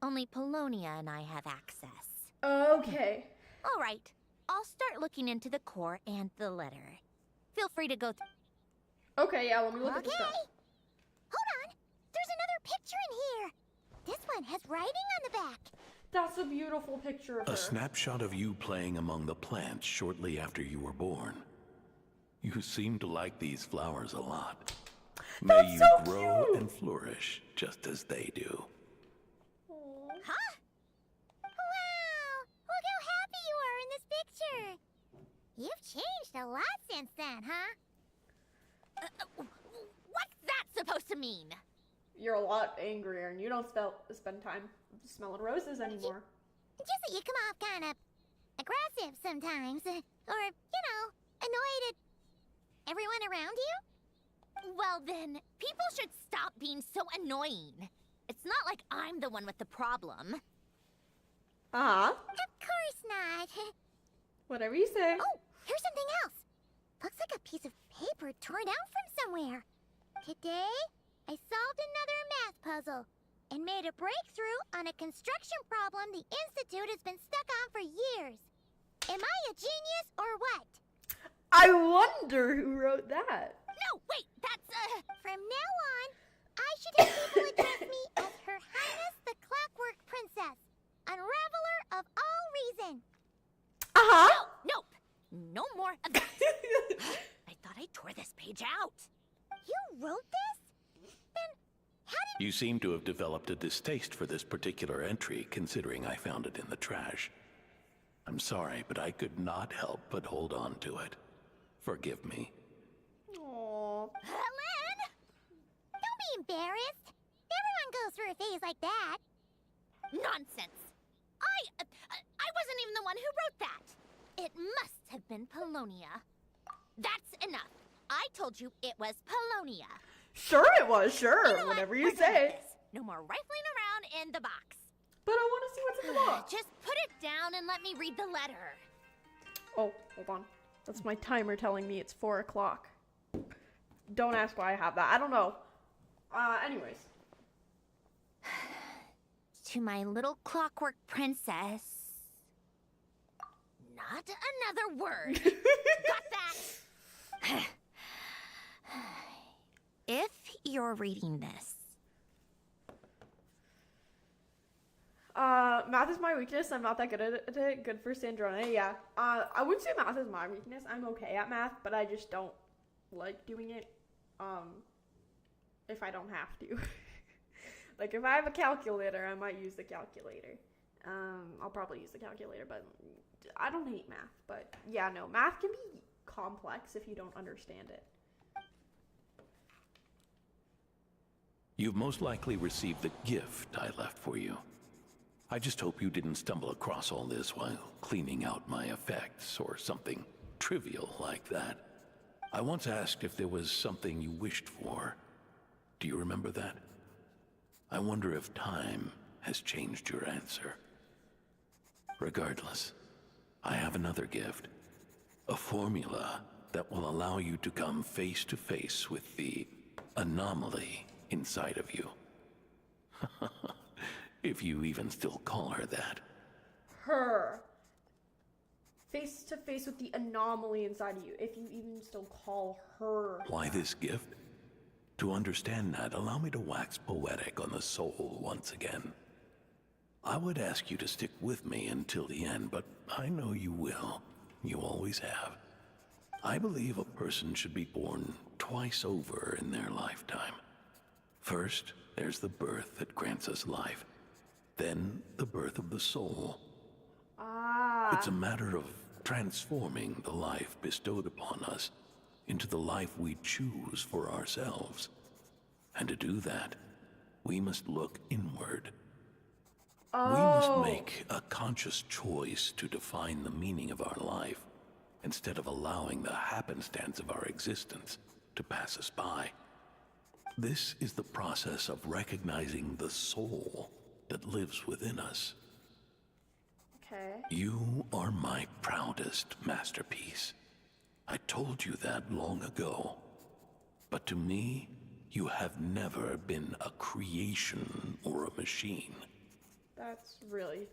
Only Polonia and I have access. Okay. All right. I'll start looking into the core and the letter. Feel free to go through. Okay, yeah, let me look at this Okay. stuff. Hold on. There's another picture in here. This one has writing on the back. That's a beautiful picture of her. A snapshot of you playing among the plants shortly after you were born. You seem to like these flowers a lot. May you so grow cute. and flourish just as they do. Huh? Wow! Look how happy you are in this picture. You've changed a lot since then, huh? What's that supposed to mean? You're a lot angrier, and you don't spend time smelling roses anymore. Just that you come off kind of aggressive sometimes. Or, annoyed at everyone around you. Well then, people should stop being so annoying. It's not like I'm the one with the problem. Uh-huh. Of course not. Whatever you say. Oh, here's something else. Looks like a piece of paper torn out from somewhere. Today, I solved another math puzzle and made a breakthrough on a construction problem the Institute has been stuck on for years. Am I a genius or what? I wonder who wrote that. No, wait, that's From now on, I should have people address me as Her Highness the Clockwork Princess, Unraveler of all reason. Uh-huh. Nope. No more of that. I thought I tore this page out. You wrote this? Then how did... You seem to have developed a distaste for this particular entry, considering I found it in the trash. I'm sorry, but I could not help but hold on to it. Forgive me. Aww. Helen? Don't be embarrassed. Everyone goes through a phase like that. Nonsense. I wasn't even the one who wrote that. It must have been Polonia. That's enough. I told you it was Polonia. Sure it was, sure. You know what? Whatever We're you done with say. this. No more rifling around in the box. But I want to see what's in the box. Just put it down and let me read the letter. Oh, hold on. That's my timer telling me it's 4 o'clock. Don't ask why I have that. I don't know. Anyways. To my little clockwork princess. Not another word. Got that? If you're reading this, Math is my weakness. I'm not that good at it. Good for Sandrona, yeah. I wouldn't say math is my weakness. I'm okay at math, but I just don't like doing it, if I don't have to. Like, if I have a calculator, I might use the calculator. I'll probably use the calculator, but I don't hate math. But, yeah, no, math can be complex if you don't understand it. You've most likely received the gift I left for you. I just hope you didn't stumble across all this while cleaning out my effects or something trivial like that. I once asked if there was something you wished for. Do you remember that? I wonder if time has changed your answer. Regardless, I have another gift. A formula that will allow you to come face to face with the anomaly inside of you. If you even still call her that. Her. Face to face with the anomaly inside of you, if you even still call her. Why this gift? To understand that, allow me to wax poetic on the soul once again. I would ask you to stick with me until the end, but I know you will. You always have. I believe a person should be born twice over in their lifetime. First, there's the birth that grants us life. Then, the birth of the soul. It's a matter of transforming the life bestowed upon us into the life we choose for ourselves. And to do that, we must look inward. We must make a conscious choice to define the meaning of our life, instead of allowing the happenstance of our existence to pass us by. This is the process of recognizing the soul that lives within us. Okay. You are my proudest masterpiece. I told you that long ago. But to me, you have never been a creation or a machine. That's really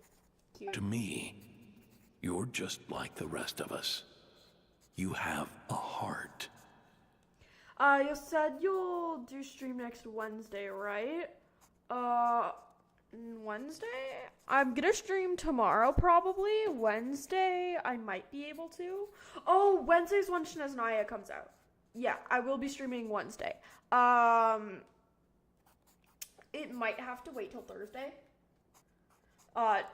cute. To me, you're just like the rest of us. You have a heart. You said you'll do stream next Wednesday, right? Wednesday? I'm gonna stream tomorrow, probably. Wednesday, I might be able to. Oh, Wednesday's when Fontanailia comes out. Yeah, I will be streaming Wednesday. It might have to wait till Thursday. I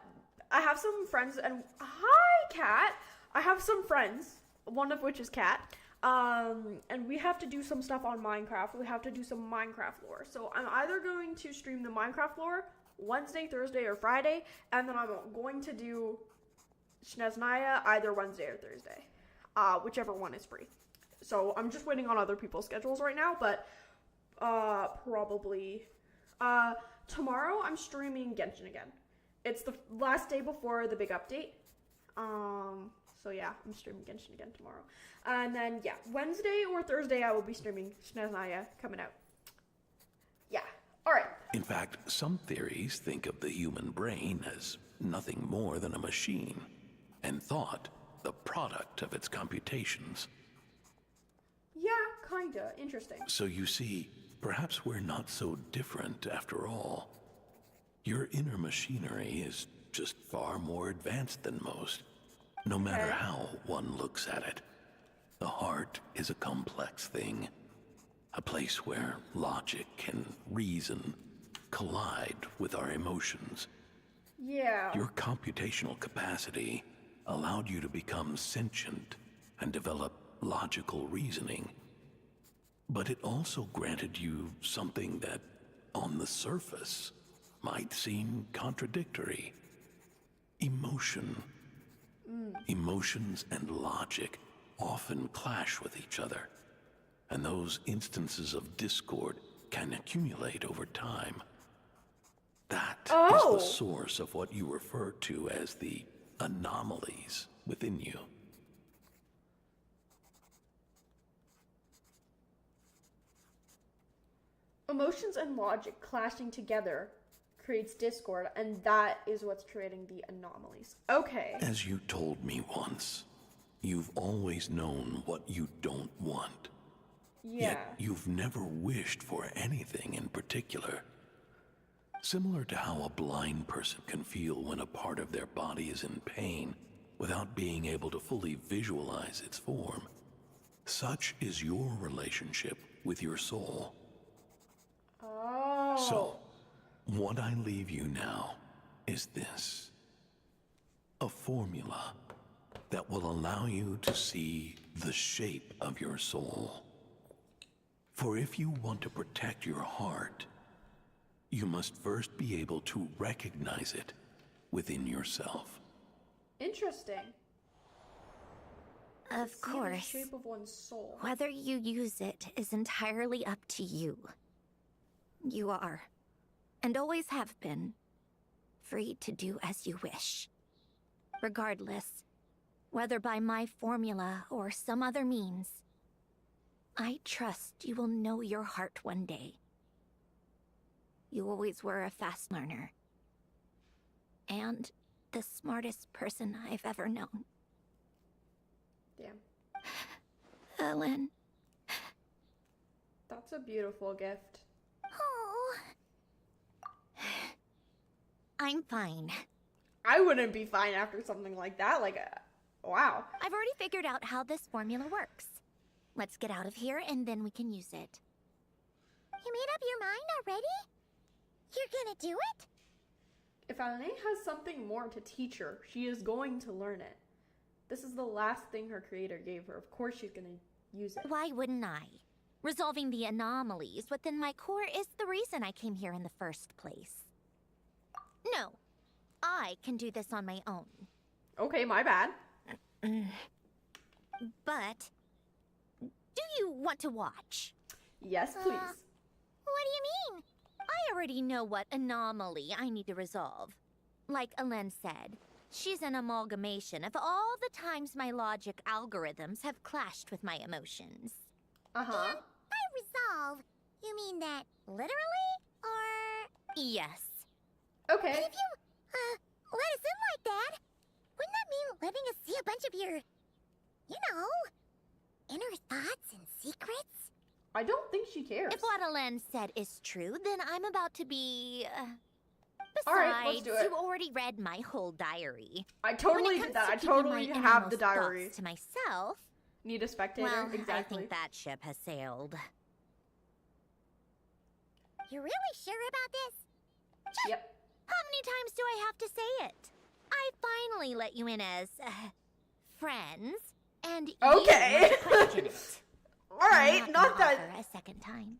have some friends, and hi, Kat. I have some friends, one of which is Kat. And we have to do some stuff on Minecraft. We have to do some Minecraft lore. So I'm either going to stream the Minecraft lore Wednesday, Thursday, or Friday, and then I'm going to do Fontanailia either Wednesday or Thursday, whichever one is free. So I'm just waiting on other people's schedules right now, but probably tomorrow I'm streaming Genshin again. It's the last day before the big update. So yeah, I'm streaming Genshin again tomorrow. And then yeah, Wednesday or Thursday I will be streaming Fontanailia coming out. Yeah. All right. In fact, some theories think of the human brain as nothing more than a machine, and thought the product of its computations. Yeah, kinda. Interesting. So you see, perhaps we're not so different after all. Your inner machinery is just far more advanced than most, no matter how one looks at it. The heart is a complex thing, a place where logic and reason collide with our emotions. Yeah. Your computational capacity allowed you to become sentient and develop logical reasoning. But it also granted you something that, on the surface, might seem contradictory. Emotion. Emotions and logic often clash with each other, and those instances of discord can accumulate over time. That is the source of what you refer to as the anomalies within you. Emotions and logic clashing together creates discord, and that is what's creating the anomalies. Okay. As you told me once, you've always known what you don't want. Yeah. Yet you've never wished for anything in particular. Similar to how a blind person can feel when a part of their body is in pain without being able to fully visualize its form, such is your relationship with your soul. Oh. So, what I leave you now is this: a formula that will allow you to see the shape of your soul. For if you want to protect your heart, you must first be able to recognize it within yourself. Interesting. Of See course. the shape of one's soul. Whether you use it is entirely up to you. You are, and always have been, free to do as you wish. Regardless, whether by my formula or some other means, I trust you will know your heart one day. You always were a fast learner, and the smartest person I've ever known. Damn. Ellen. That's a beautiful gift. Oh. I'm fine. I wouldn't be fine after something like that. Like, Wow. I've already figured out how this formula works. Let's get out of here and then we can use it. You made up your mind already? You're gonna do it? If Alain has something more to teach her, she is going to learn it. This is the last thing her creator gave her. Of course she's going to use it. Why wouldn't I? Resolving the anomalies within my core is the reason I came here in the first place. No, I can do this on my own. Okay, my bad. But, do you want to watch? Yes, please. What do you mean? I already know what anomaly I need to resolve. Like Alen said, she's an amalgamation of all the times my logic algorithms have clashed with my emotions. Uh-huh. By resolve, you mean that literally? Or... Yes. Okay. If you, let us in like that, wouldn't that mean letting us see a bunch of your, you know, inner thoughts and secrets? I don't think she cares. If what Alen said is true, then I'm about to be... Besides, All right, let's do it. you already read my whole diary. I When totally it comes did that. to I keeping totally my have the innermost diary. thoughts to myself, Need a spectator? well, Exactly. I think that ship has sailed. You're really sure about this? Yep. How many times do I have to say it? I finally let you in as, friends, and Okay. you want to question it. All right, I'm not gonna that, offer a second time.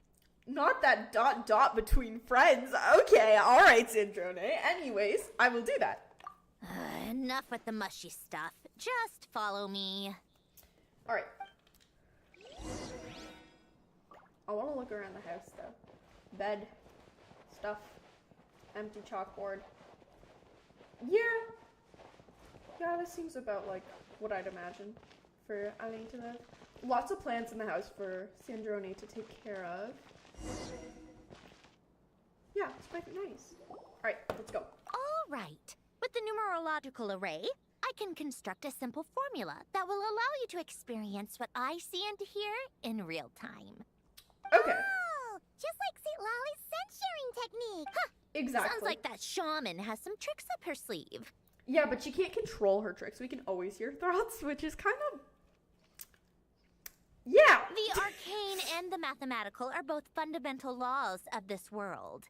not that dot between friends. Okay, all right, Syndrome. Anyways, I will do that. Enough with the mushy stuff. Just follow me. All right. I want to look around the house though. Bed, stuff, empty chalkboard. Yeah. Yeah, this seems about like what I'd imagine for Alain to live. Lots of plants in the house for Sandrone to take care of. Yeah, it's quite nice. Alright, let's go. All right. With the numerological array, I can construct a simple formula that will allow you to experience what I see and hear in real time. Okay, Oh, just like St. Lolly's scent-sharing technique. Huh. exactly. Sounds like that shaman has some tricks up her sleeve. Yeah, but she can't control her tricks. We can always hear thoughts, which is kind of... Yeah! The arcane and the mathematical are both fundamental laws of this world.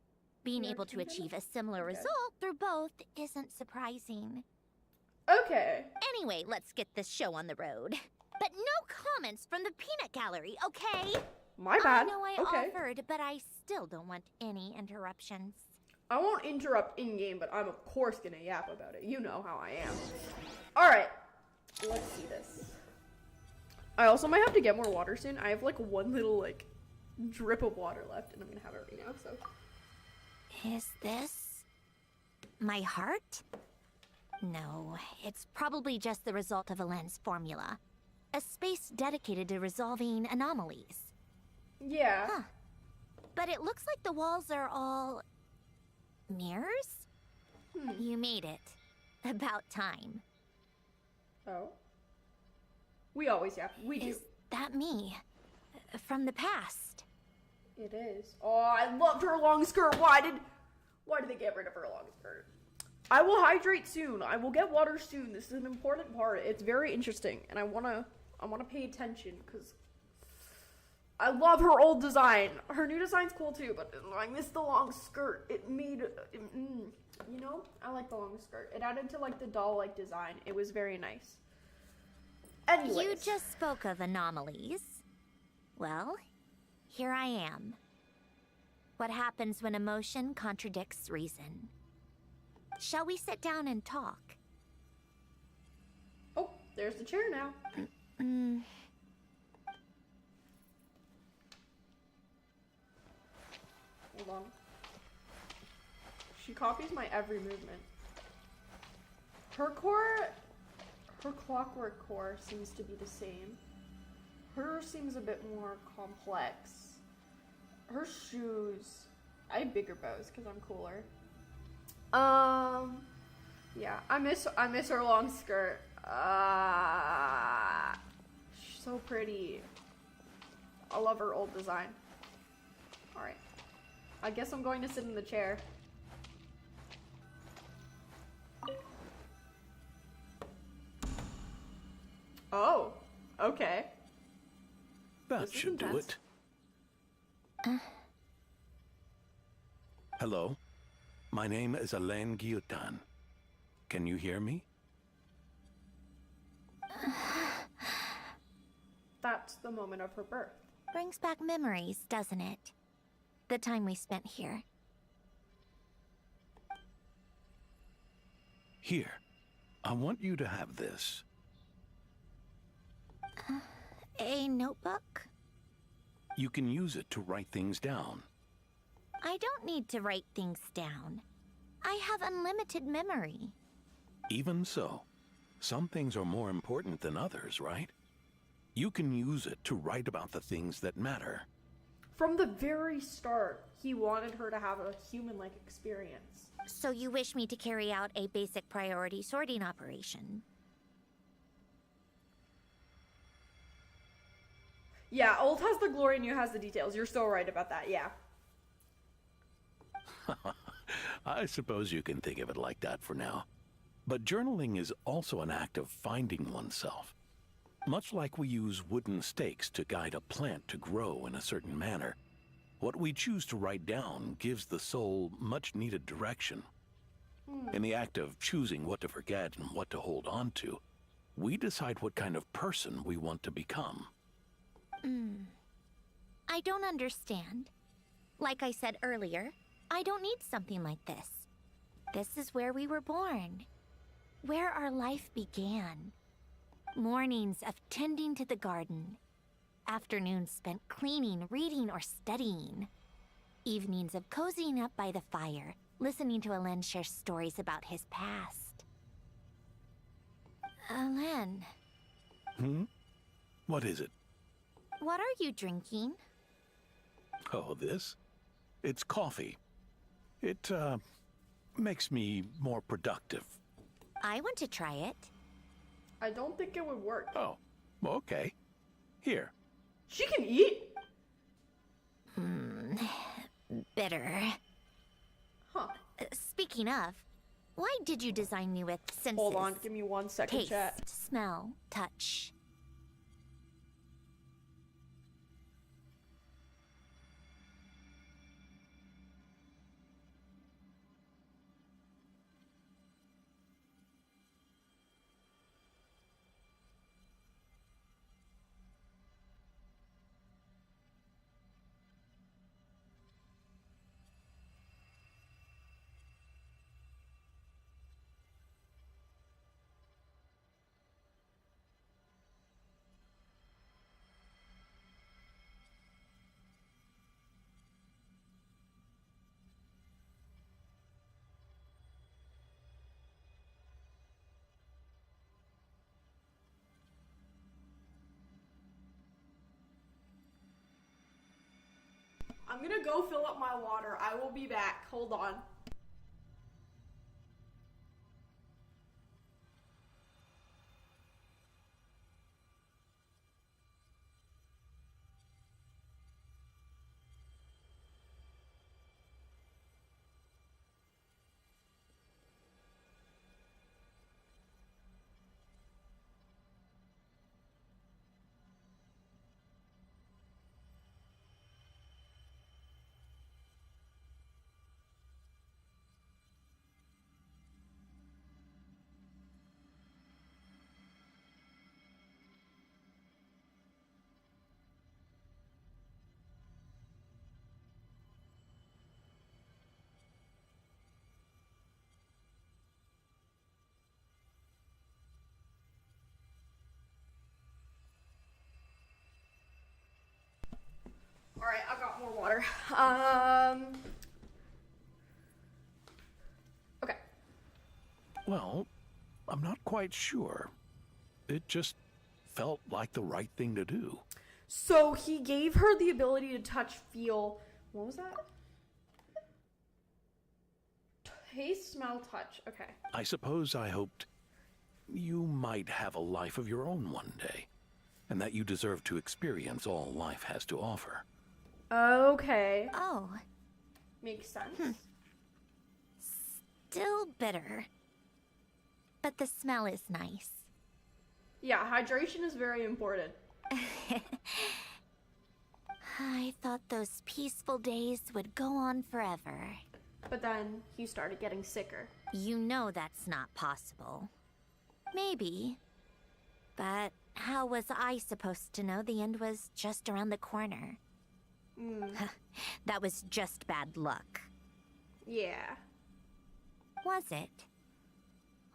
Being The able to arcane? achieve a similar Okay. result through both isn't surprising. Okay. Anyway, let's get this show on the road. But no comments from the peanut gallery, okay? My bad. I know I Okay. offered, but I still don't want any interruptions. I won't interrupt in-game, but I'm of course gonna yap about it. You know how I am. Alright. Let's see this. I also might have to get more water soon. I have like one little like drip of water left and I'm gonna have it right now, so. Is this my heart? No, it's probably just the result of Alen's formula. A space dedicated to resolving anomalies. Yeah. Huh. But it looks like the walls are all... mirrors? You made it. About time. Oh. We always yap. We do. Is that me? From the past? It is. Oh, I loved her long skirt. Why did they get rid of her long skirt? I will hydrate soon. I will get water soon. This is an important part. It's very interesting, and I wanna pay attention because I love her old design. Her new design's cool too, but I miss the long skirt. It made, you know, I like the long skirt. It added to like the doll-like design. It was very nice. Anyways. You just spoke of anomalies. Well, here I am. What happens when emotion contradicts reason? Shall we sit down and talk? Oh, there's the chair now. Hold on. She copies my every movement. Her clockwork core seems to be the same. Hers seems a bit more complex. Her shoes, I have bigger bows because I'm cooler. Yeah, I miss her long skirt. She's so pretty. I love her old design. Alright. I guess I'm going to sit in the chair. This is should do intense. it. Hello? My name is Alain Guillotin. Can you hear me? That's the moment of her birth. Brings back memories, doesn't it? The time we spent here. Here. I want you to have this. A notebook? You can use it to write things down. I don't need to write things down. I have unlimited memory. Even so, some things are more important than others, right? You can use it to write about the things that matter. From the very start, he wanted her to have a human-like experience. So you wish me to carry out a basic priority sorting operation? Yeah, old has the glory, new has the details. You're so right about that, yeah. I suppose you can think of it like that for now. But journaling is also an act of finding oneself. Much like we use wooden stakes to guide a plant to grow in a certain manner, what we choose to write down gives the soul much-needed direction. In the act of choosing what to forget and what to hold on to, we decide what kind of person we want to become. I don't understand. Like I said earlier, I don't need something like this. This is where we were born. Where our life began. Mornings of tending to the garden. Afternoons spent cleaning, reading, or studying. Evenings of cozying up by the fire, listening to Alain share stories about his past. Alain, What is it? what are you drinking? Oh, this? It's coffee. It, makes me more productive. I want to try it. I don't think it would work. Oh, okay. Here. She can eat? Bitter. Huh. Speaking of, why did you design me with senses? Hold on, give me 1 second, Taste, chat. smell, touch. I'm gonna go fill up my water. I will be back. Hold on. Alright, I got more water. Okay. Well, I'm not quite sure. It just felt like the right thing to do. So he gave her the ability to touch, feel. What was that? Taste, smell, touch. Okay. I suppose I hoped you might have a life of your own one day, and that you deserve to experience all life has to offer. Okay. Oh, Makes sense. still bitter. But the smell is nice. Yeah, hydration is very important. I thought those peaceful days would go on forever. But then he started getting sicker. You know that's not possible. Maybe. But how was I supposed to know the end was just around the corner? That was just bad luck. Yeah. Was it?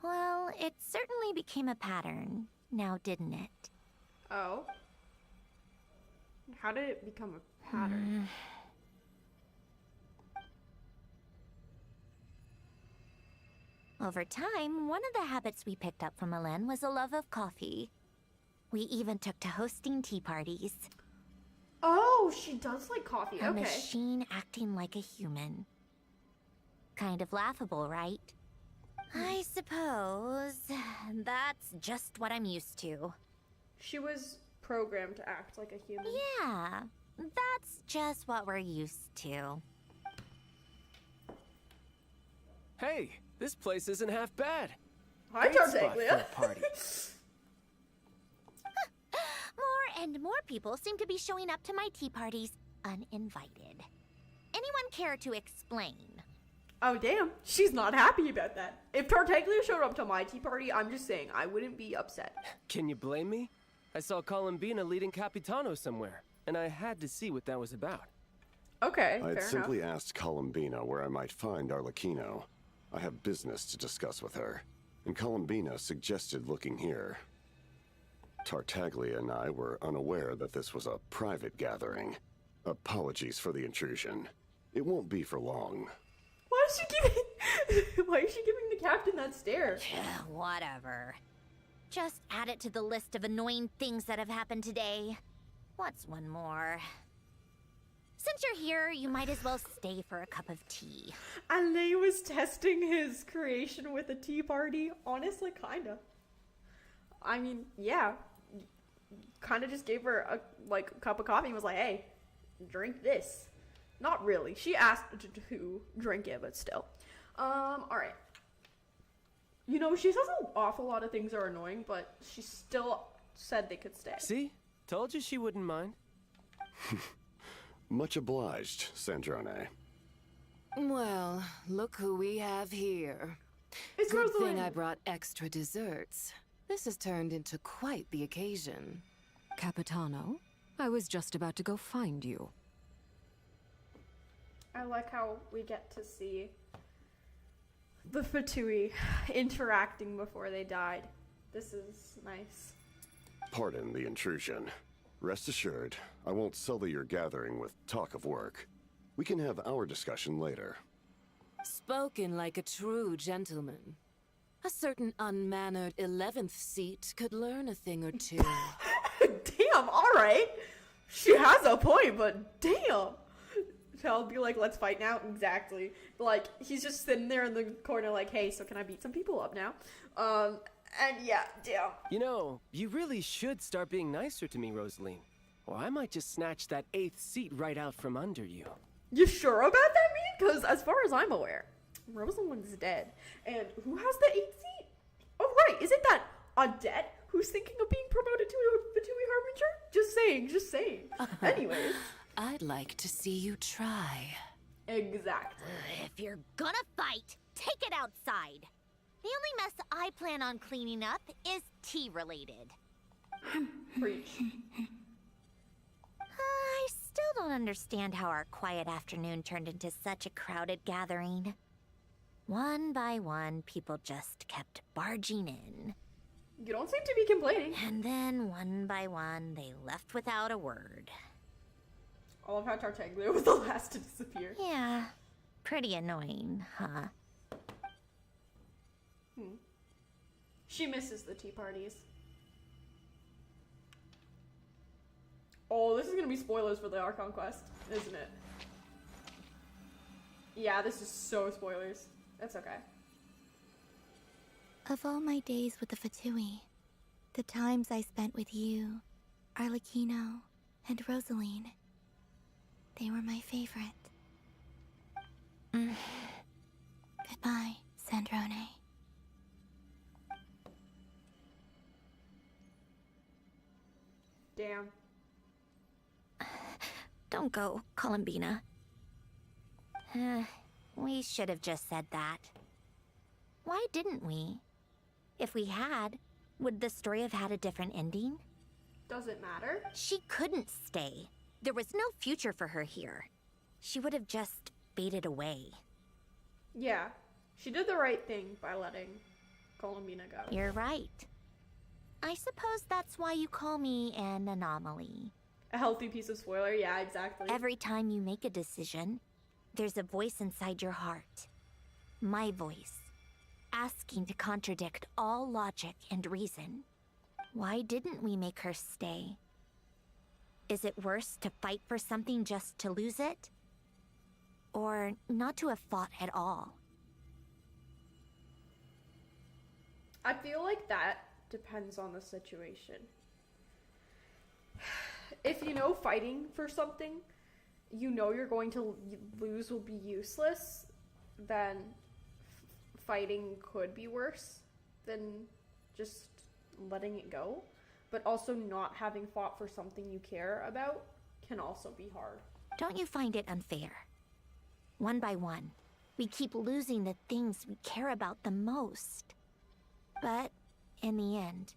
Well, it certainly became a pattern, now didn't it? Oh. How did it become a pattern? Over time, one of the habits we picked up from Elen was a love of coffee. We even took to hosting tea parties. Oh, she does like coffee. A Okay. machine acting like a human. Kind of laughable, right? I suppose that's just what I'm used to. She was programmed to act like a human. Yeah, that's just what we're used to. Hey, this place isn't half bad. Hi, Great spot for Tartaglia. a party. More and more people seem to be showing up to my tea parties uninvited. Anyone care to explain? Oh, damn. She's not happy about that. If Tartaglia showed up to my tea party, I'm just saying, I wouldn't be upset. Can you blame me? I saw Columbina leading Capitano somewhere, and I had to see what that was about. Okay, I had fair simply enough. asked Columbina where I might find Arlecchino. I have business to discuss with her, and Columbina suggested looking here. Tartaglia and I were unaware that this was a private gathering. Apologies for the intrusion. It won't be for long. Why is she giving the captain that stare? Whatever. Just add it to the list of annoying things that have happened today. What's one more? Since you're here, you might as well stay for a cup of tea. And Lei was testing his creation with a tea party. Honestly, kinda. I mean, yeah. Kinda just gave her a cup of coffee and was like, hey, drink this. Not really. She asked to drink it, but still. Alright. You know, she says an awful lot of things are annoying, but she still said they could stay. See? Told you she wouldn't mind. Much obliged, Sandrone. Well, look who we have here. It's Good Rosalind. thing I brought extra desserts. This has turned into quite the occasion. Capitano, I was just about to go find you. I like how we get to see the Fatui interacting before they died. This is nice. Pardon the intrusion. Rest assured, I won't sully your gathering with talk of work. We can have our discussion later. Spoken like a true gentleman. A certain unmannered 11th seat could learn a thing or two. Damn, alright. She has a point, but damn. I'll be like, let's fight now. Exactly. Like, he's just sitting there in the corner like, hey, so can I beat some people up now? And yeah, damn. You know, you really should start being nicer to me, Rosaline. Or I might just snatch that 8th seat right out from under you. You sure about that, man? Because as far as I'm aware, Rosalind's dead. And who has the 8th seat? Oh, right. Isn't that Odette who's thinking of being promoted to a Fatui Harbinger? Just saying. Anyways. I'd like to see you try. Exactly. If you're gonna fight, take it outside. The only mess I plan on cleaning up is tea-related. Preach. I still don't understand how our quiet afternoon turned into such a crowded gathering. One by one, people just kept barging in. You don't seem to be complaining. And then, one by one, they left without a word. I love how Tartaglia was the last to disappear. Yeah, pretty annoying, huh? She misses the tea parties. Oh, this is gonna be spoilers for the Archon quest, isn't it? Yeah, this is so spoilers. That's okay. Of all my days with the Fatui, the times I spent with you, Arlecchino, and Rosaline, they were my favorite. Goodbye, Sandrone. Damn. Don't go, Columbina. We should have just said that. Why didn't we? If we had, would the story have had a different ending? Does it matter? She couldn't stay. There was no future for her here. She would have just faded away. Yeah, she did the right thing by letting Columbina go. You're right. I suppose that's why you call me an anomaly. A healthy piece of spoiler, yeah, exactly. Every time you make a decision, there's a voice inside your heart. My voice, asking to contradict all logic and reason. Why didn't we make her stay? Is it worse to fight for something just to lose it? Or not to have fought at all? I feel like that depends on the situation. If you know fighting for something, you know you're going to lose will be useless, then fighting could be worse than just letting it go. But also not having fought for something you care about can also be hard. Don't you find it unfair? One by one, we keep losing the things we care about the most. But in the end,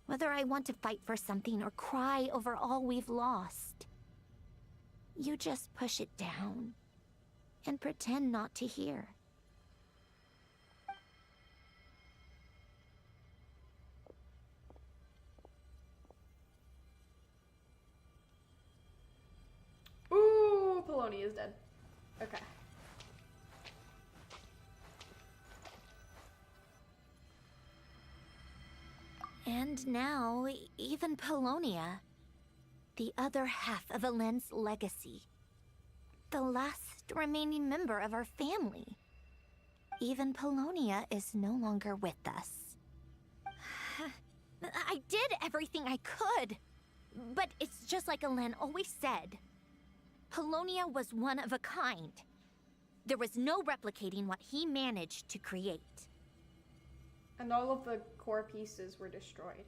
whether I want to fight for something or cry over all we've lost, you just push it down and pretend not to hear. Ooh, Polony is dead. Okay. And now, even Polonia, the other half of Elend's legacy, the last remaining member of our family. Even Polonia is no longer with us. I did everything I could, but it's just like Elend always said. Polonia was one of a kind. There was no replicating what he managed to create. And all of the core pieces were destroyed.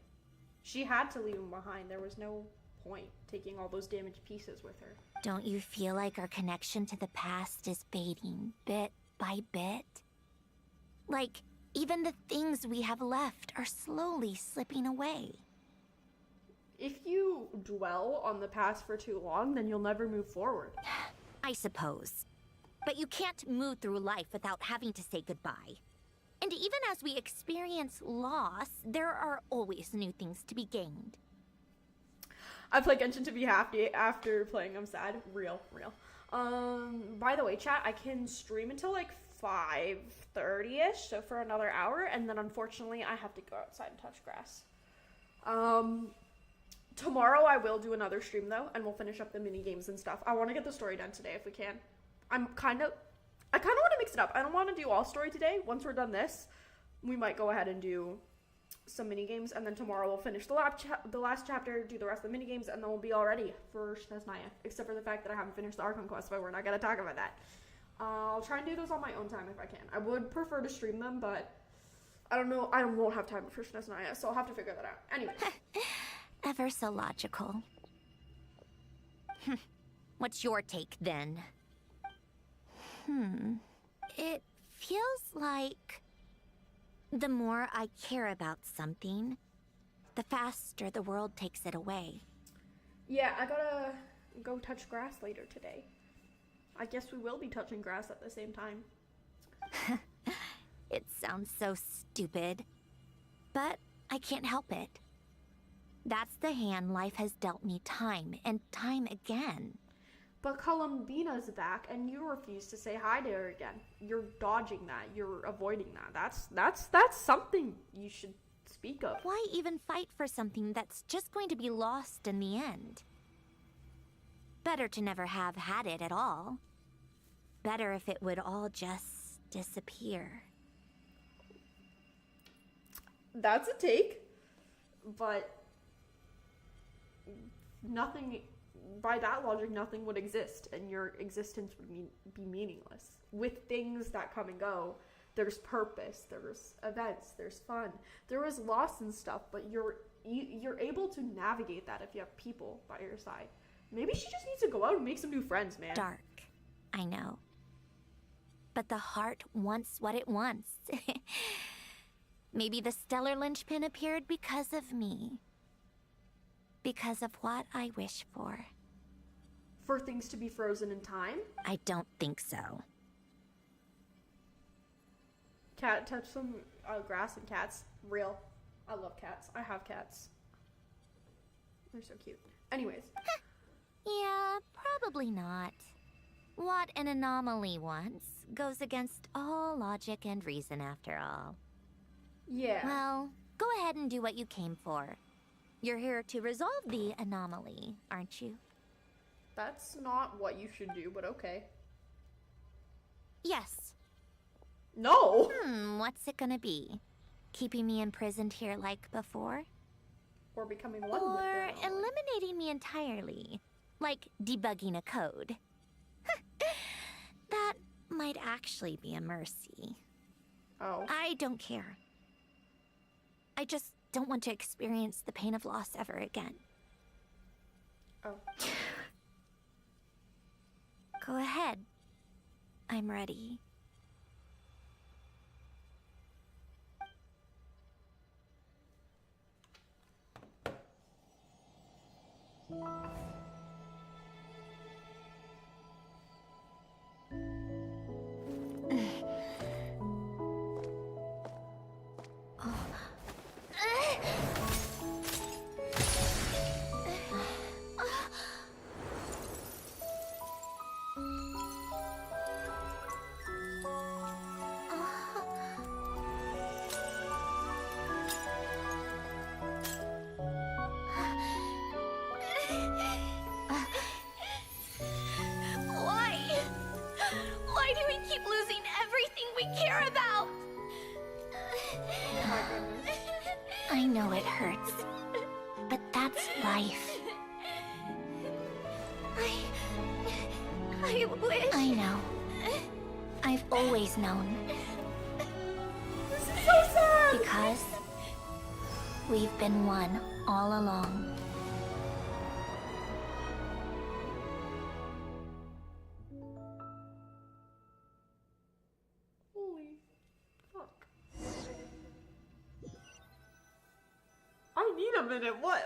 She had to leave them behind. There was no point taking all those damaged pieces with her. Don't you feel like our connection to the past is fading bit by bit? Like, even the things we have left are slowly slipping away. If you dwell on the past for too long, then you'll never move forward. I suppose. But you can't move through life without having to say goodbye. And even as we experience loss, there are always new things to be gained. I play Genshin to be happy. After playing, I'm sad. Real. By the way, chat, I can stream until like 5:30ish, so for another hour, and then unfortunately I have to go outside and touch grass. Tomorrow I will do another stream though, and we'll finish up the mini games and stuff. I want to get the story done today if we can. I kind of want to mix it up. I don't want to do all story today. Once we're done this, we might go ahead and do some mini games, and then tomorrow we'll finish the last chapter, do the rest of the mini games, and then we'll be all ready for Snezhnaya. Except for the fact that I haven't finished the Archon quest, but we're not gonna talk about that. I'll try and do those on my own time if I can. I would prefer to stream them, but I don't know. I won't have time for Snezhnaya, so I'll have to figure that out. Anyway. Ever so logical. What's your take then? It feels like the more I care about something, the faster the world takes it away. Yeah, I gotta go touch grass later today. I guess we will be touching grass at the same time. It sounds so stupid, but I can't help it. That's the hand life has dealt me time and time again. But Columbina's back, and you refuse to say hi to her again. You're dodging that. You're avoiding that. That's something you should speak of. Why even fight for something that's just going to be lost in the end? Better to never have had it at all. Better if it would all just disappear. That's a take, but nothing, by that logic, nothing would exist, and your existence would be meaningless. With things that come and go, there's purpose, there's events, there's fun. There is loss and stuff, but you're able to navigate that if you have people by your side. Maybe she just needs to go out and make some new friends, man. Dark, I know. But the heart wants what it wants. Maybe the stellar linchpin appeared because of me. Because of what I wish for. For things to be frozen in time? I don't think so. Cat touch some grass and cats. Real. I love cats. I have cats. They're so cute. Anyways. Yeah, probably not. What an anomaly wants goes against all logic and reason after all. Yeah. Well, go ahead and do what you came for. You're here to resolve the anomaly, aren't you? That's not what you should do, but okay. Yes. No! What's it gonna be? Keeping me imprisoned here like before? Or becoming one with Or the anomaly. eliminating me entirely? Like debugging a code? That might actually be a mercy. Oh. I don't care. I just don't want to experience the pain of loss ever again. Oh. Go ahead. I'm ready. Why do we keep losing everything we care about? Oh my goodness. I know it hurts, but that's life. I wish... I know. I've always known. This is so sad! Because we've been one all along. Holy fuck. I need a minute. What?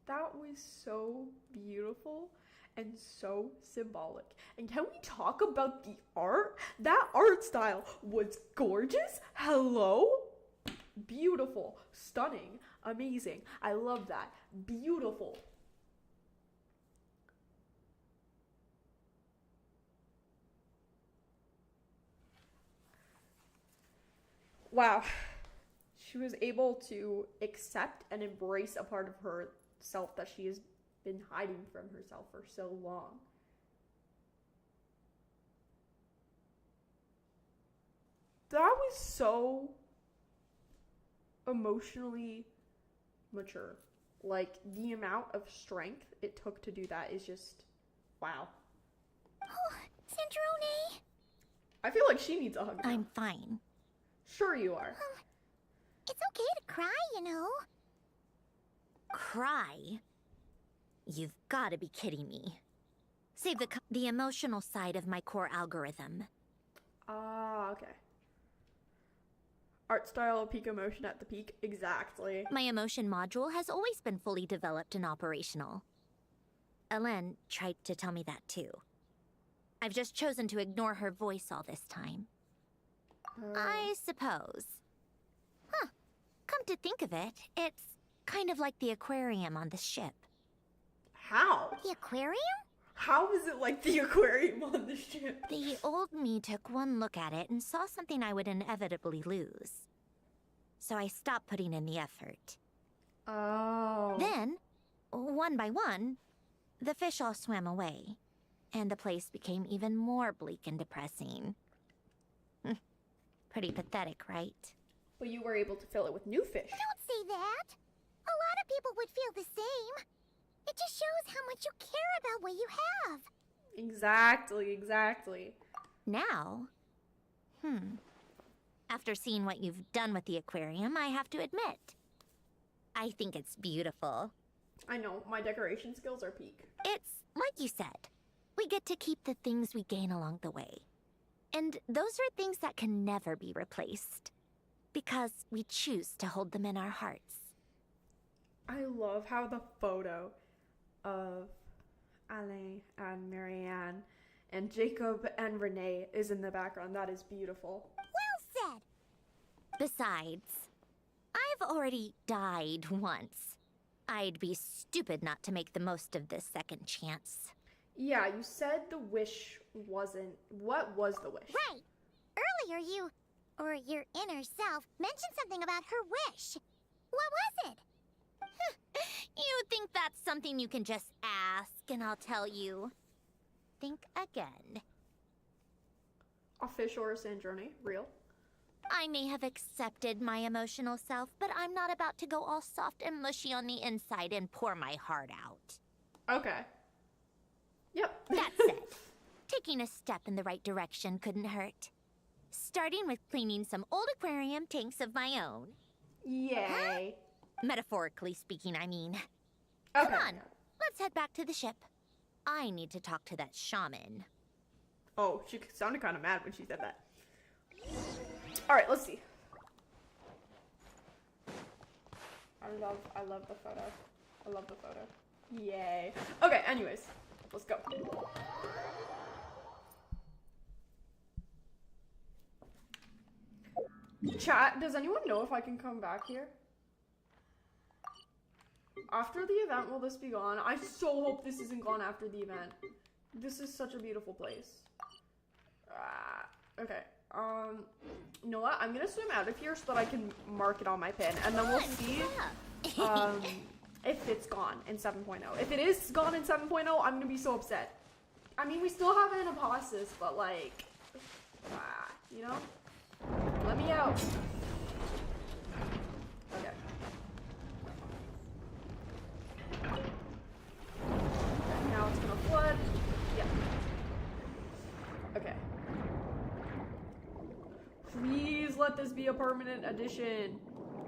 That was so beautiful and so symbolic. And can we talk about the art? That art style was gorgeous. Hello? Beautiful, stunning, amazing. I love that. Beautiful. Wow. She was able to accept and embrace a part of herself that she has been hiding from herself for so long. That was so emotionally mature. Like, the amount of strength it took to do that is just, wow. Oh, Sandrone! I feel like she needs a hug now. I'm fine. Sure you are. It's okay to cry, you know. Cry? You've got to be kidding me. Save the emotional side of my core algorithm. Ah, okay. Art style, peak emotion at the peak. Exactly. My emotion module has always been fully developed and operational. Elen tried to tell me that too. I've just chosen to ignore her voice all this time. I suppose. Huh. Come to think of it, it's kind of like the aquarium on the ship. How? The aquarium? How is it like the aquarium on the ship? The old me took one look at it and saw something I would inevitably lose. So I stopped putting in the effort. Oh. Then, one by one, the fish all swam away, and the place became even more bleak and depressing. Pretty pathetic, right? But you were able to fill it with new fish. Don't say that! A lot of people would feel the same. It just shows how much you care about what you have. Exactly. Now, After seeing what you've done with the aquarium, I have to admit, I think it's beautiful. I know, my decoration skills are peak. It's like you said, we get to keep the things we gain along the way. And those are things that can never be replaced, because we choose to hold them in our hearts. I love how the photo of Alain and Marianne and Jacob and Renee is in the background. That is beautiful. Well said! Besides, I've already died once. I'd be stupid not to make the most of this second chance. Yeah, you said the wish wasn't... What was the wish? Right. Earlier you, or your inner self, mentioned something about her wish. What was it? You think that's something you can just ask, and I'll tell you. Think again. A fish or a sand journey? Real? I may have accepted my emotional self, but I'm not about to go all soft and mushy on the inside and pour my heart out. Okay. Yep. That said, taking a step in the right direction couldn't hurt. Starting with cleaning some old aquarium tanks of my own. Yay. Metaphorically speaking, I mean. Okay. Come on, let's head back to the ship. I need to talk to that shaman. Oh, she sounded kind of mad when she said that. Alright, let's see. I love the photo. I love the photo. Yay. Okay, anyways, let's go. Chat, does anyone know if I can come back here? After the event, will this be gone? I so hope this isn't gone after the event. This is such a beautiful place. Okay. You know what? I'm gonna swim out of here so that I can mark it on my pin, and then we'll see if it's gone in 7.0. If it is gone in 7.0, I'm gonna be so upset. I mean, we still have an apostles, but like, you know? Let me out. Okay. Now it's gonna flood. Yeah. Okay. Please let this be a permanent addition.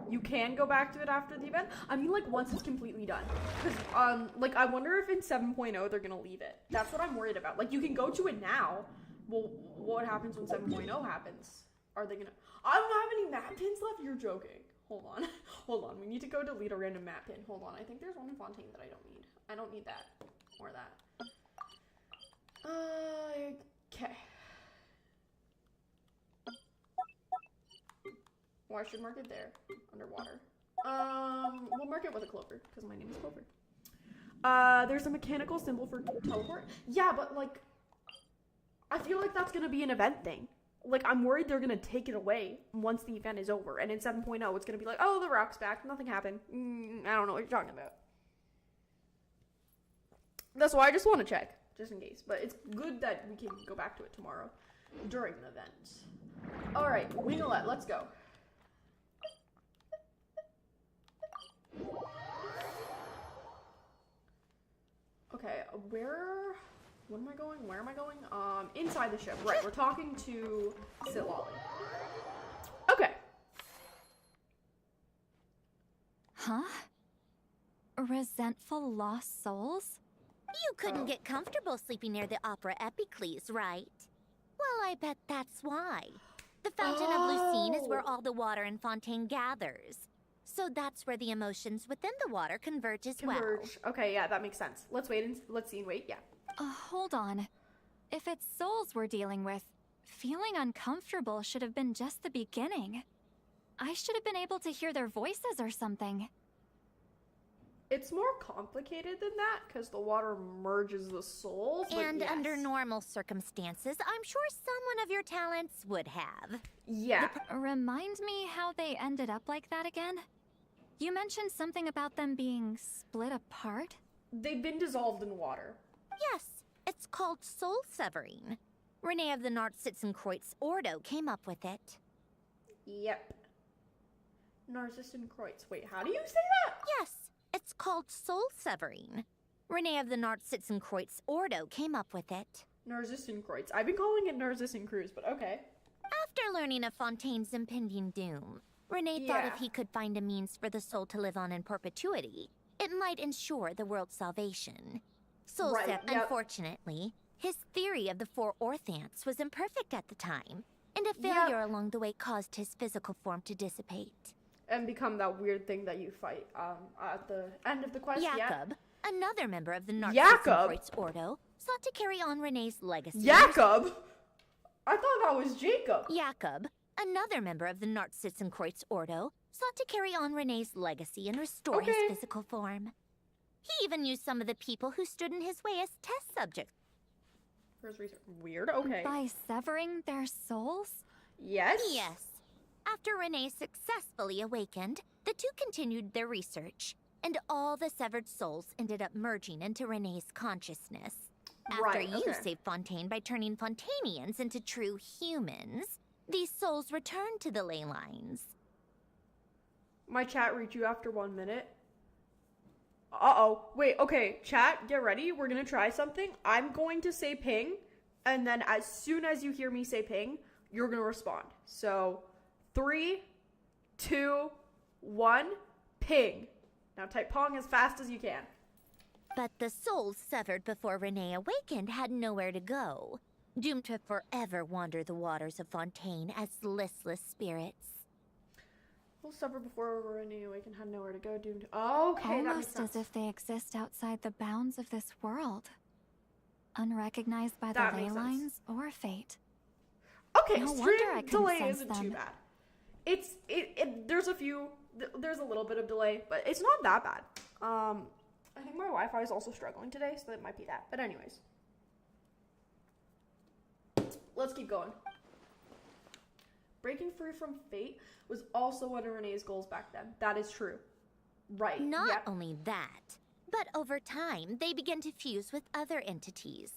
You can go back to it after the event. I mean, like, once it's completely done. Because, like, I wonder if in 7.0 they're gonna leave it. That's what I'm worried about. Like, you can go to it now. Well, what happens when 7.0 happens? Are they gonna... I don't have any map pins left? You're joking. Hold on. Hold on. We need to go delete a random map pin. Hold on. I think there's one in Fontaine that I don't need. I don't need that. Or that. Okay. Well, I should mark it there. Underwater. We'll mark it with a clover, because my name is Clover. There's a mechanical symbol for teleport. Yeah, but, like, I feel like that's gonna be an event thing. Like, I'm worried they're gonna take it away once the event is over. And in 7.0, it's gonna be like, oh, the rock's back. Nothing happened. I don't know what you're talking about. That's why I just want to check, just in case. But it's good that we can go back to it tomorrow during the event. Alright, Winglet, let's go. Okay, what am I going? Where am I going? Inside the ship. Right, we're talking to Silali. Okay. Huh? Resentful lost souls? You couldn't get comfortable sleeping near the Opera Epicles, right? Well, I bet that's why. The Fountain of Lucine is where all the water in Fontaine gathers. So that's where the emotions within the water converge as well. Okay, yeah, that makes sense. Let's wait and let's see and wait, yeah. Hold on. If it's souls we're dealing with, feeling uncomfortable should have been just the beginning. I should have been able to hear their voices or something. It's more complicated than that, because the water merges the souls. And yes. under normal circumstances, I'm sure someone of your talents would have. Yeah. Remind me how they ended up like that again? You mentioned something about them being split apart? They've been dissolved in water. Yes, it's called soul severing. Renee of the Narcitzenkreuz Ordo came up with it. Yep. Narcitzenkreuz. Wait, how do you say that? Yes, it's called soul severing. Renee of the Narcitzenkreuz Ordo came up with it. Narcitzenkreuz. I've been calling it Narcitzenkreuz, but okay. After After learning of Fontaine's impending doom, Renee thought if he could find a means for the soul to live on in perpetuity, it might ensure the world's salvation. Solsep, unfortunately, his theory of the 4 Orthants was imperfect at the time, and a failure along the way caused his physical form to dissipate. And become that weird thing that you fight at the end of the quest. Jakob, another member of the Narcissus Ordo, sought to carry on Renee's legacy. Jakob? I thought that was Jacob. Jakob, another member of the Narcissenkreuz Ordo, sought to carry on Renee's legacy and restore his physical form. He even used some of the people who stood in his way as test subjects. Weird, okay. By severing their souls? Yes? Yes. After Renee successfully awakened, the two continued their research, and all the severed souls ended up merging into Renee's consciousness. After you saved Fontaine by turning Fontainians into true humans, these souls returned to the ley lines. My chat reached you after 1 minute. Uh-oh. Wait, okay, chat, get ready. We're gonna try something. I'm going to say ping, and then as soon as you hear me say ping, you're gonna respond. So, 3, 2, 1, ping. Now type pong as fast as you can. But the souls severed before Renee awakened had nowhere to go, doomed to forever wander the waters of Fontaine as listless spirits. We'll suffer before Renee awakened, had nowhere to go, doomed. Okay, that makes sense. Almost as if they exist outside the bounds of this world, unrecognized by the ley lines or fate. Okay, no stream delay isn't too bad. There's a little bit of delay, but it's not that bad. I think my Wi-Fi is also struggling today, so that might be that. But anyways, let's keep going. Breaking free from fate was also one of Renee's goals back then. That is true. Right. Not only that, but over time, they began to fuse with other entities.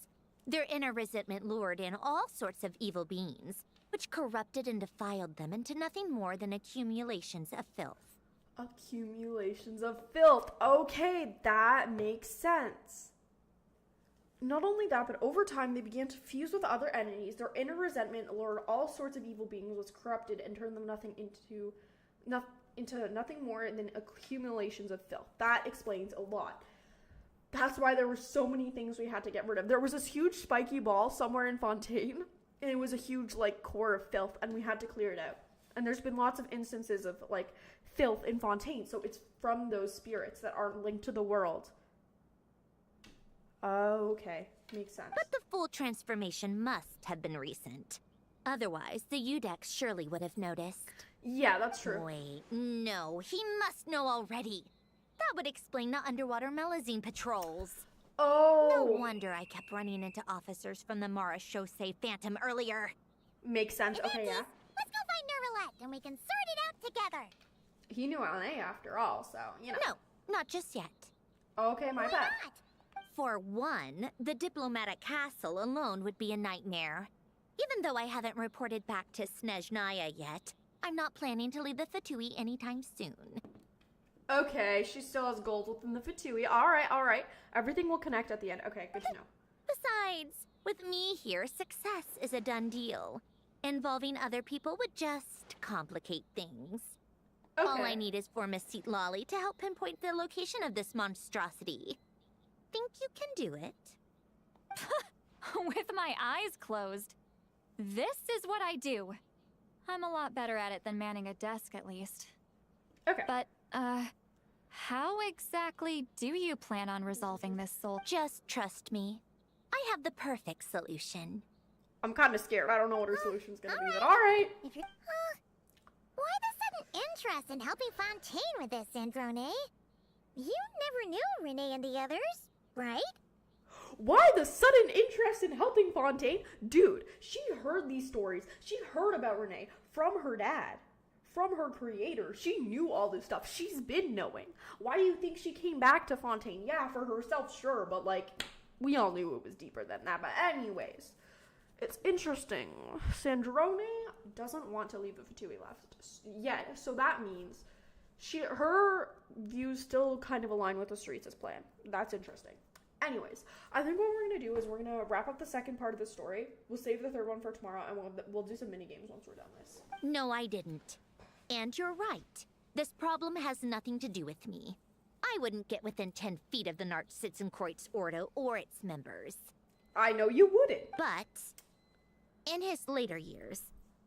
Their inner resentment lured in all sorts of evil beings, which corrupted and defiled them into nothing more than accumulations of filth. Accumulations of filth. Okay, that makes sense. Not only that, but over time they began to fuse with other entities. Their inner resentment lured all sorts of evil beings, was corrupted, and turned them into nothing more than accumulations of filth. That explains a lot. That's why there were so many things we had to get rid of. There was this huge spiky ball somewhere in Fontaine, and it was a huge, core of filth, and we had to clear it out. And there's been lots of instances of, filth in Fontaine, so it's from those spirits that aren't linked to the world. Okay, makes sense. But the full transformation must have been recent. Otherwise, the Udex surely would have noticed. Yeah, that's true. Wait, no, he must know already. That would explain the underwater Melazine patrols. Oh! No wonder I kept running into officers from the Mara Chaussee Phantom earlier. Makes sense, okay, yeah. Let's go find Nervalette and we can sort it out together. He knew LA after all, so, No, not just yet. Okay, my bad. For one, the diplomatic castle alone would be a nightmare. Even though I haven't reported back to Snezhnaya yet, I'm not planning to leave the Fatui anytime soon. Okay, she still has goals within the Fatui. Alright. Everything will connect at the end. Okay, good to know. Besides, with me here, success is a done deal. Involving other people would just complicate things. Okay. All I need is for Miss Lolly to help pinpoint the location of this monstrosity. Think you can do it? With my eyes closed. This is what I do. I'm a lot better at it than manning a desk, at least. Okay. But, how exactly do you plan on resolving this soul? Just trust me. I have the perfect solution. I'm kind of scared. I don't know what her solution's gonna be, but alright. If you're, why the sudden interest in helping Fontaine with this, Androne? You never knew Renee and the others, right? Why the sudden interest in helping Fontaine? Dude, she heard these stories. She heard about Renee from her dad, from her creator. She knew all this stuff. She's been knowing. Why do you think she came back to Fontaine? Yeah, for herself, sure, but we all knew it was deeper than that. But anyways, it's interesting. Sandrone doesn't want to leave the Fatui left yet, so that means her views still kind of align with the Streets' plan. That's interesting. Anyways, I think what we're gonna do is we're gonna wrap up the second part of the story. We'll save the third one for tomorrow, and we'll do some mini games once we're done this. No, I didn't. And you're right. This problem has nothing to do with me. I wouldn't get within 10 feet of the Nartsitzenkreuz Ordo or its members. I know you wouldn't. But in his later years,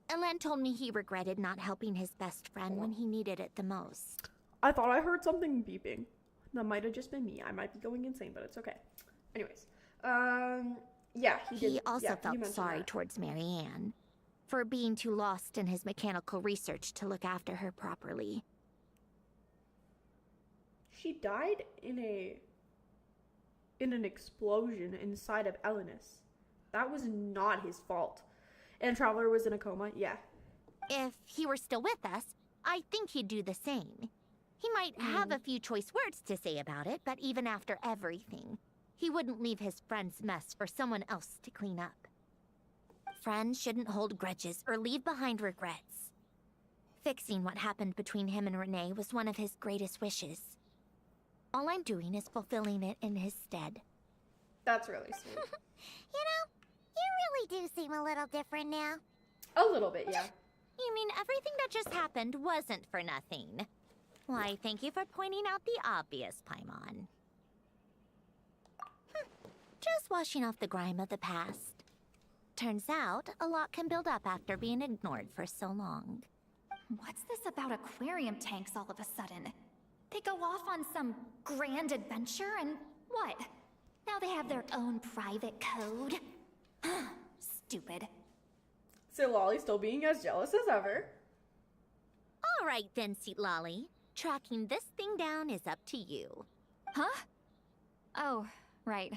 Elen told me he regretted not helping his best friend when he needed it the most. I thought I heard something beeping. That might have just been me. I might be going insane, but it's okay. Anyways, yeah, He also felt mentioned sorry that. towards Marianne for being too lost in his mechanical research to look after her properly. She died in an explosion inside of Elenus. That was not his fault. And Traveler was in a coma, yeah. If he were still with us, I think he'd do the same. He might have a few choice words to say about it, but even after everything, he wouldn't leave his friend's mess for someone else to clean up. Friends shouldn't hold grudges or leave behind regrets. Fixing what happened between him and Renee was one of his greatest wishes. All I'm doing is fulfilling it in his stead. That's really sweet. You know, you really do seem a little different now. A little bit, yeah. You mean everything that just happened wasn't for nothing? Why, thank you for pointing out the obvious, Paimon. Just washing off the grime of the past. Turns out, a lot can build up after being ignored for so long. What's this about aquarium tanks all of a sudden? They go off on some grand adventure and what? Now they have their own private code? Stupid. So Lolly still being as jealous as ever. All right then, Seat Lolly. Tracking this thing down is up to you. Huh? Oh, right.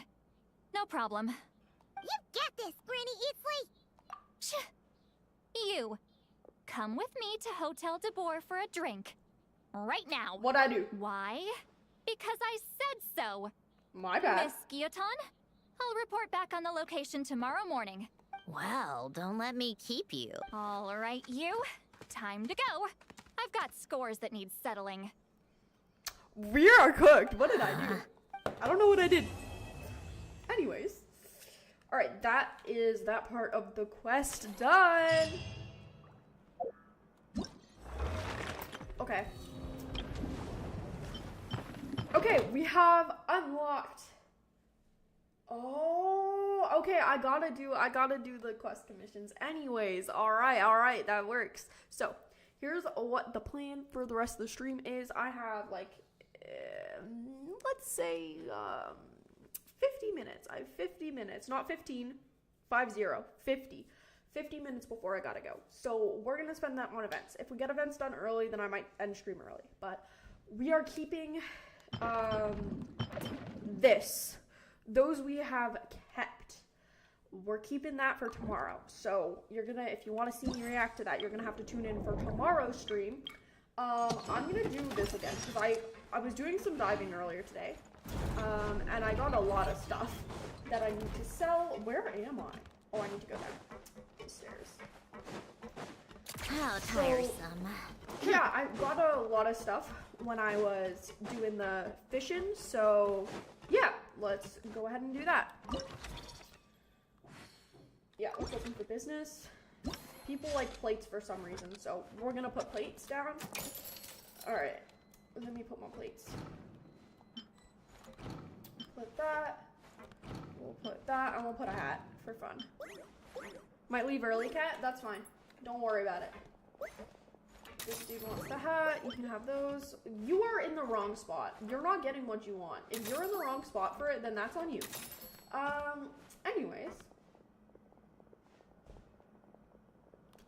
No problem. You get this, Granny Eatsley! You, come with me to Hotel de Boer for a drink. Right now. What'd I do? Why? Because I said so. My bad. Miss Guillotin, I'll report back on the location tomorrow morning. Well, don't let me keep you. All right, you. Time to go. I've got scores that need settling. We are cooked. What did I do? I don't know what I did. Anyways. Alright, that is that part of the quest done. Okay. Okay, we have unlocked. Oh, okay, I gotta do the quest commissions anyways. Alright, that works. So, here's what the plan for the rest of the stream is. I have like, let's say, 50 minutes. I have 50 minutes, not 15, 50. 50 minutes before I gotta go. So we're gonna spend that on events. If we get events done early, then I might end stream early. But we are keeping, those we have kept. We're keeping that for tomorrow. So you're gonna, if you want to see me react to that, you're gonna have to tune in for tomorrow's stream. I'm gonna do this again because I was doing some diving earlier today, and I got a lot of stuff that I need to sell. Where am I? Oh, I need to go down the stairs. How tiresome. Yeah, I got a lot of stuff when I was doing the fishing, so yeah, let's go ahead and do that. Yeah, let's open for business. People like plates for some reason, so we're gonna put plates down. Alright, let me put more plates. Put that. We'll put that, and we'll put a hat for fun. Might leave early, Cat? That's fine. Don't worry about it. This dude wants the hat. You can have those. You are in the wrong spot. You're not getting what you want. If you're in the wrong spot for it, then that's on you. Anyways.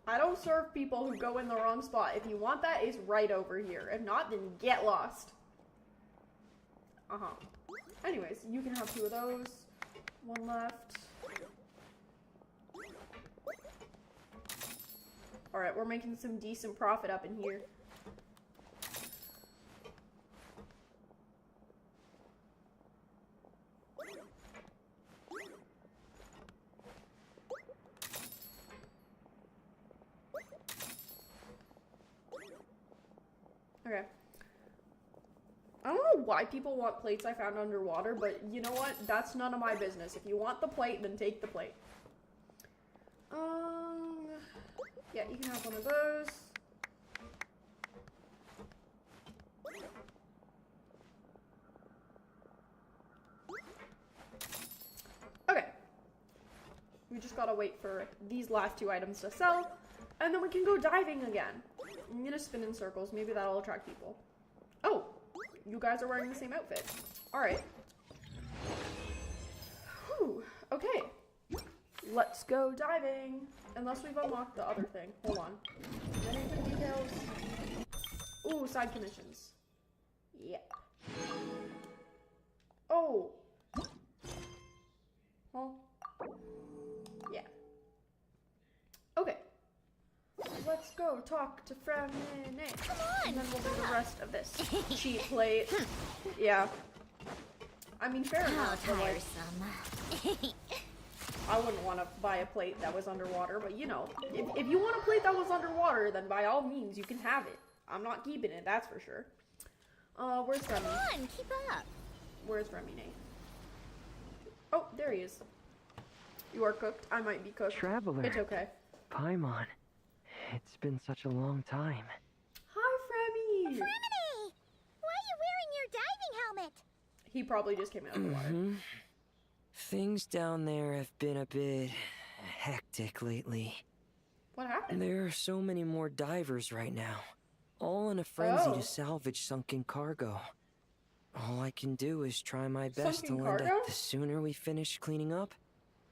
I don't serve people who go in the wrong spot. If you want that, it's right over here. If not, then get lost. Anyways, you can have 2 of those. 1 left. Alright, we're making some decent profit up in here. Okay. I don't know why people want plates I found underwater, but you know what? That's none of my business. If you want the plate, then take the plate. Yeah, you can have one of those. Okay. We just gotta wait for these last 2 items to sell, and then we can go diving again. I'm gonna spin in circles. Maybe that'll attract people. Oh, you guys are wearing the same outfit. Alright. Whew. Okay. Let's go diving. Unless we've unlocked the other thing. Hold on. Anything details? Ooh, side commissions. Yep. Oh. Huh? Yeah. Okay. Let's go talk to Franny. Come on! And then we'll do the rest of this. Cheat plate. Yeah. I mean, fair enough. How but, like, tiresome. I wouldn't want to buy a plate that was underwater, but you know, if you want a plate that was underwater, then by all means you can have it. I'm not keeping it, that's for sure. Where's Remy? Come on, keep up. Where's Remy, Nate? Oh, there he is. You are cooked. I might be cooked. Traveler. It's okay. Paimon. It's been such a long time. Hi, Fremy! Remedy! Why are you wearing your diving helmet? He probably just came out of the water. Things down there have been a bit hectic lately. What happened? There are so many more divers right now, all in a frenzy Oh. to salvage sunken cargo. All I can do is try my best Sunken to lend cargo? it. The sooner we finish cleaning up,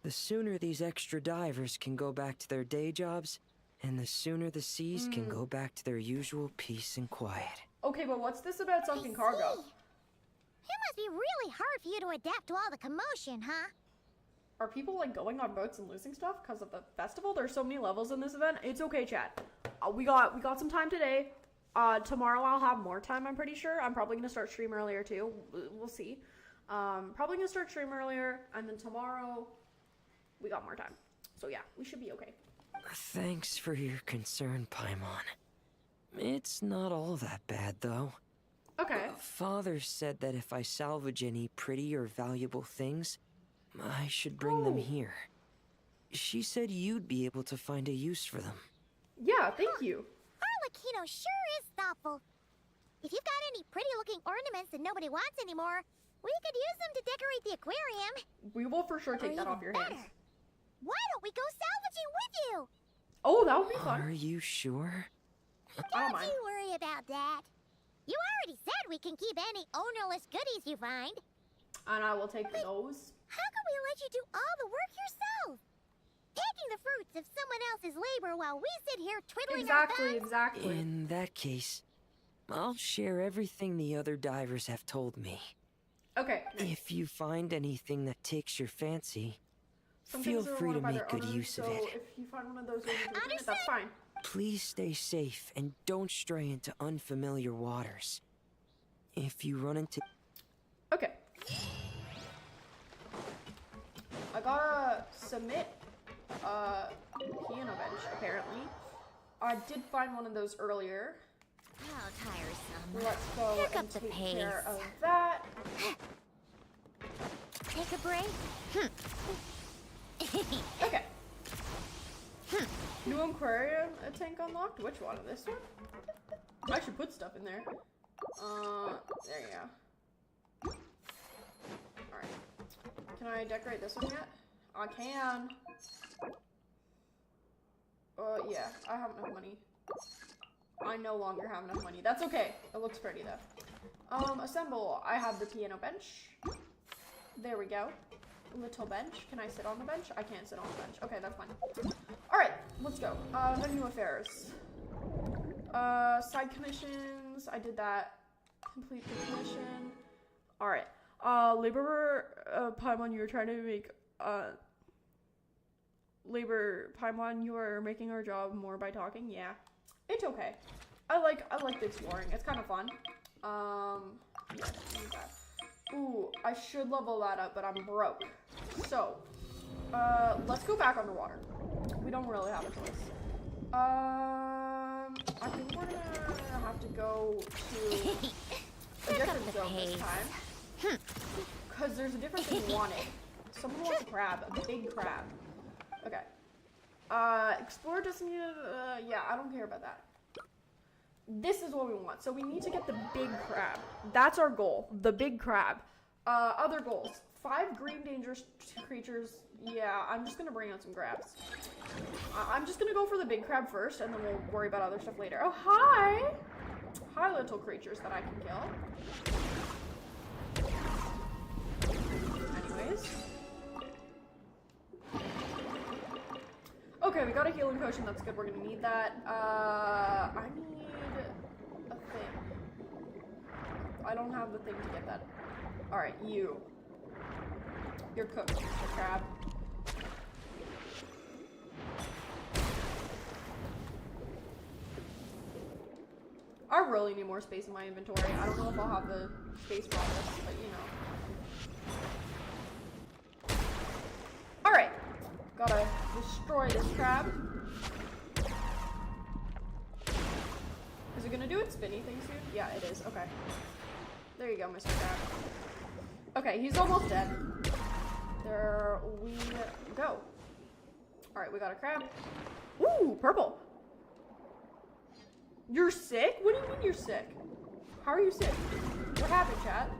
the sooner these extra divers can go back to their day jobs, and the sooner the seas can go back to their usual peace and quiet. Okay, but what's this about sunken cargo? It must be really hard for you to adapt to all the commotion, huh? Are people like going on boats and losing stuff because of the festival? There's so many levels in this event. It's okay, chat. We got some time today. Tomorrow I'll have more time, I'm pretty sure. I'm probably gonna start stream earlier too. We'll see. Probably gonna start stream earlier, and then tomorrow we got more time. So yeah, we should be okay. Thanks for your concern, Paimon. It's not all that bad, though. Okay. Father said that if I salvage any pretty or valuable things, I should bring them here. She said you'd be able to find a use for them. Yeah, thank you. Arlecchino sure is thoughtful. If you've got any pretty-looking ornaments that nobody wants anymore, we could use them to decorate the aquarium. We will for sure take that off your hands. Why don't we go salvaging with you? Oh, that would be fun. Are you sure? I don't Don't mind. you worry about that. You already said we can keep any ownerless goodies you find. And I will take those. How can we let you do all the work yourself? Taking the fruits of someone else's labor while we sit here twiddling our thumbs? Exactly. In that case, I'll share everything the other divers have told me. Okay. If you find anything that takes your fancy, Some feel things are free to wanted by make their good owners, use of so it. if you find one of those that's fine. Please stay safe and don't stray into unfamiliar waters. If you run into... Okay. I gotta submit piano bench, apparently. I did find one of those earlier. How tiresome. Let's go Pick and up the take pace. care of that. Take a break? Okay. New aquarium tank unlocked? Which one? This one? I should put stuff in there. There you go. Alright. Can I decorate this one yet? I can. Yeah, I have enough money. I no longer have enough money. That's okay. It looks pretty though. Assemble. I have the piano bench. There we go. Little bench. Can I sit on the bench? I can't sit on the bench. Okay, that's fine. Alright, let's go. Venue affairs. Side commissions. I did that. Complete the commission. Alright. Laborer, Paimon, you were trying to make, Labor, Paimon, you are making our job more by talking. Yeah. It's okay. I like the exploring. It's kind of fun. Yeah, do that. Ooh, I should level that up, but I'm broke. So, let's go back underwater. We don't really have a choice. I think we're gonna have to go to a Pick up different the zone this pace. time. Because there's a different thing wanted. Someone wants a crab, a big crab. Okay. Explore doesn't need yeah, I don't care about that. This is what we want. So we need to get the big crab. That's our goal. The big crab. Other goals. 5 green dangerous creatures. Yeah, I'm just gonna bring out some crabs. I'm just gonna go for the big crab first, and then we'll worry about other stuff later. Oh, hi! Hi, little creatures that I can kill. Anyways. Okay, we got a healing potion. That's good. We're gonna need that. I need a thing. I don't have the thing to get that. Alright, you. You're cooked, Mr. Crab. I really need more space in my inventory. I don't know if I'll have the space for all this, but you know. Alright. Gotta destroy this crab. Is it gonna do its spinny thing soon? Yeah, it is. Okay. There you go, Mr. Crab. Okay, he's almost dead. There we go. Alright, we got a crab. Ooh, purple. You're sick? What do you mean you're sick? How are you sick? What happened, chat?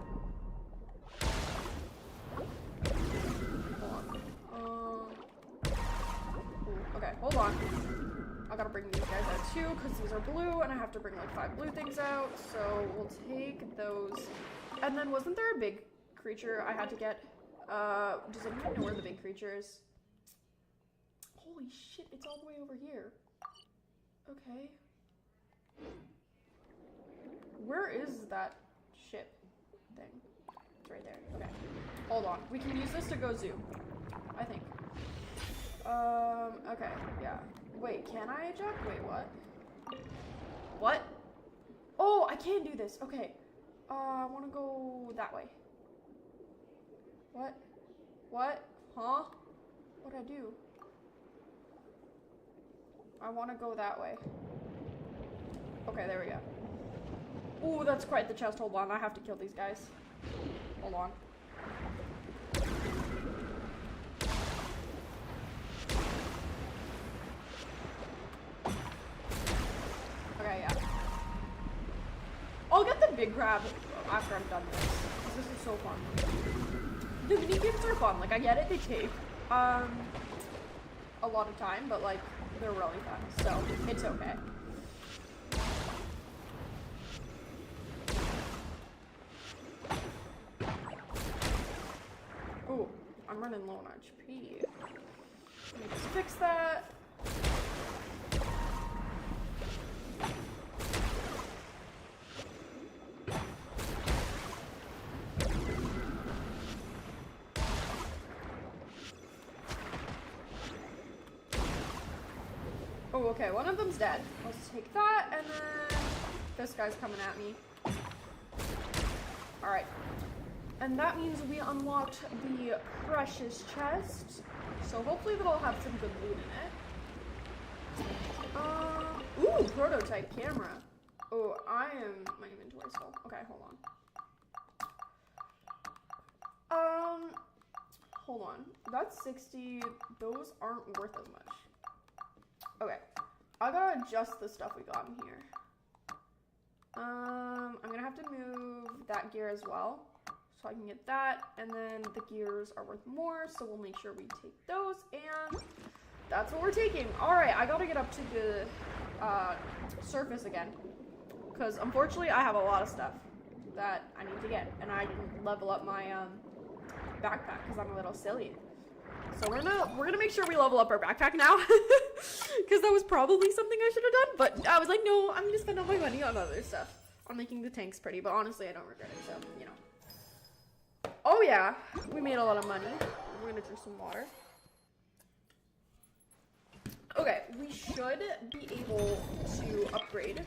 Hold on. Okay, hold on. I gotta bring these guys out too, because these are blue, and I have to bring like 5 blue things out, so we'll take those. And then wasn't there a big creature I had to get? Does anyone know where the big creature is? Holy shit, it's all the way over here. Okay. Where is that ship thing? It's right there. Okay. Hold on. We can use this to go zoom. I think. Okay. Yeah. Wait, can I eject? Wait, what? What? Oh, I can do this. Okay. I want to go that way. What? What? Huh? What'd I do? I want to go that way. Okay, there we go. Ooh, that's quite the chest. Hold on, I have to kill these guys. Hold on. Okay, yeah. I'll get the big crab after I'm done with this. This is so fun. The minigames are fun. Like, I get it, they take a lot of time, but like, they're really fun, so it's okay. Ooh, I'm running low on HP. Let me just fix that. Oh, okay, one of them's dead. Let's take that, and then this guy's coming at me. Alright. And that means we unlocked the precious chest. So hopefully that'll have some good loot in it. Ooh, prototype camera. Oh, my inventory's full. Okay, hold on. Hold on. That's 60. Those aren't worth as much. Okay. I gotta adjust the stuff we got in here. I'm gonna have to move that gear as well. So I can get that, and then the gears are worth more, so we'll make sure we take those, and that's what we're taking. Alright, I gotta get up to the surface again, because unfortunately I have a lot of stuff that I need to get, and I didn't level up my backpack because I'm a little silly. So we're gonna make sure we level up our backpack now, because that was probably something I should have done, but I was like, no, I'm gonna spend all my money on other stuff, on making the tanks pretty, but honestly I don't regret it, so, you know. Oh yeah, we made a lot of money. We're gonna drink some water. Okay, we should be able to upgrade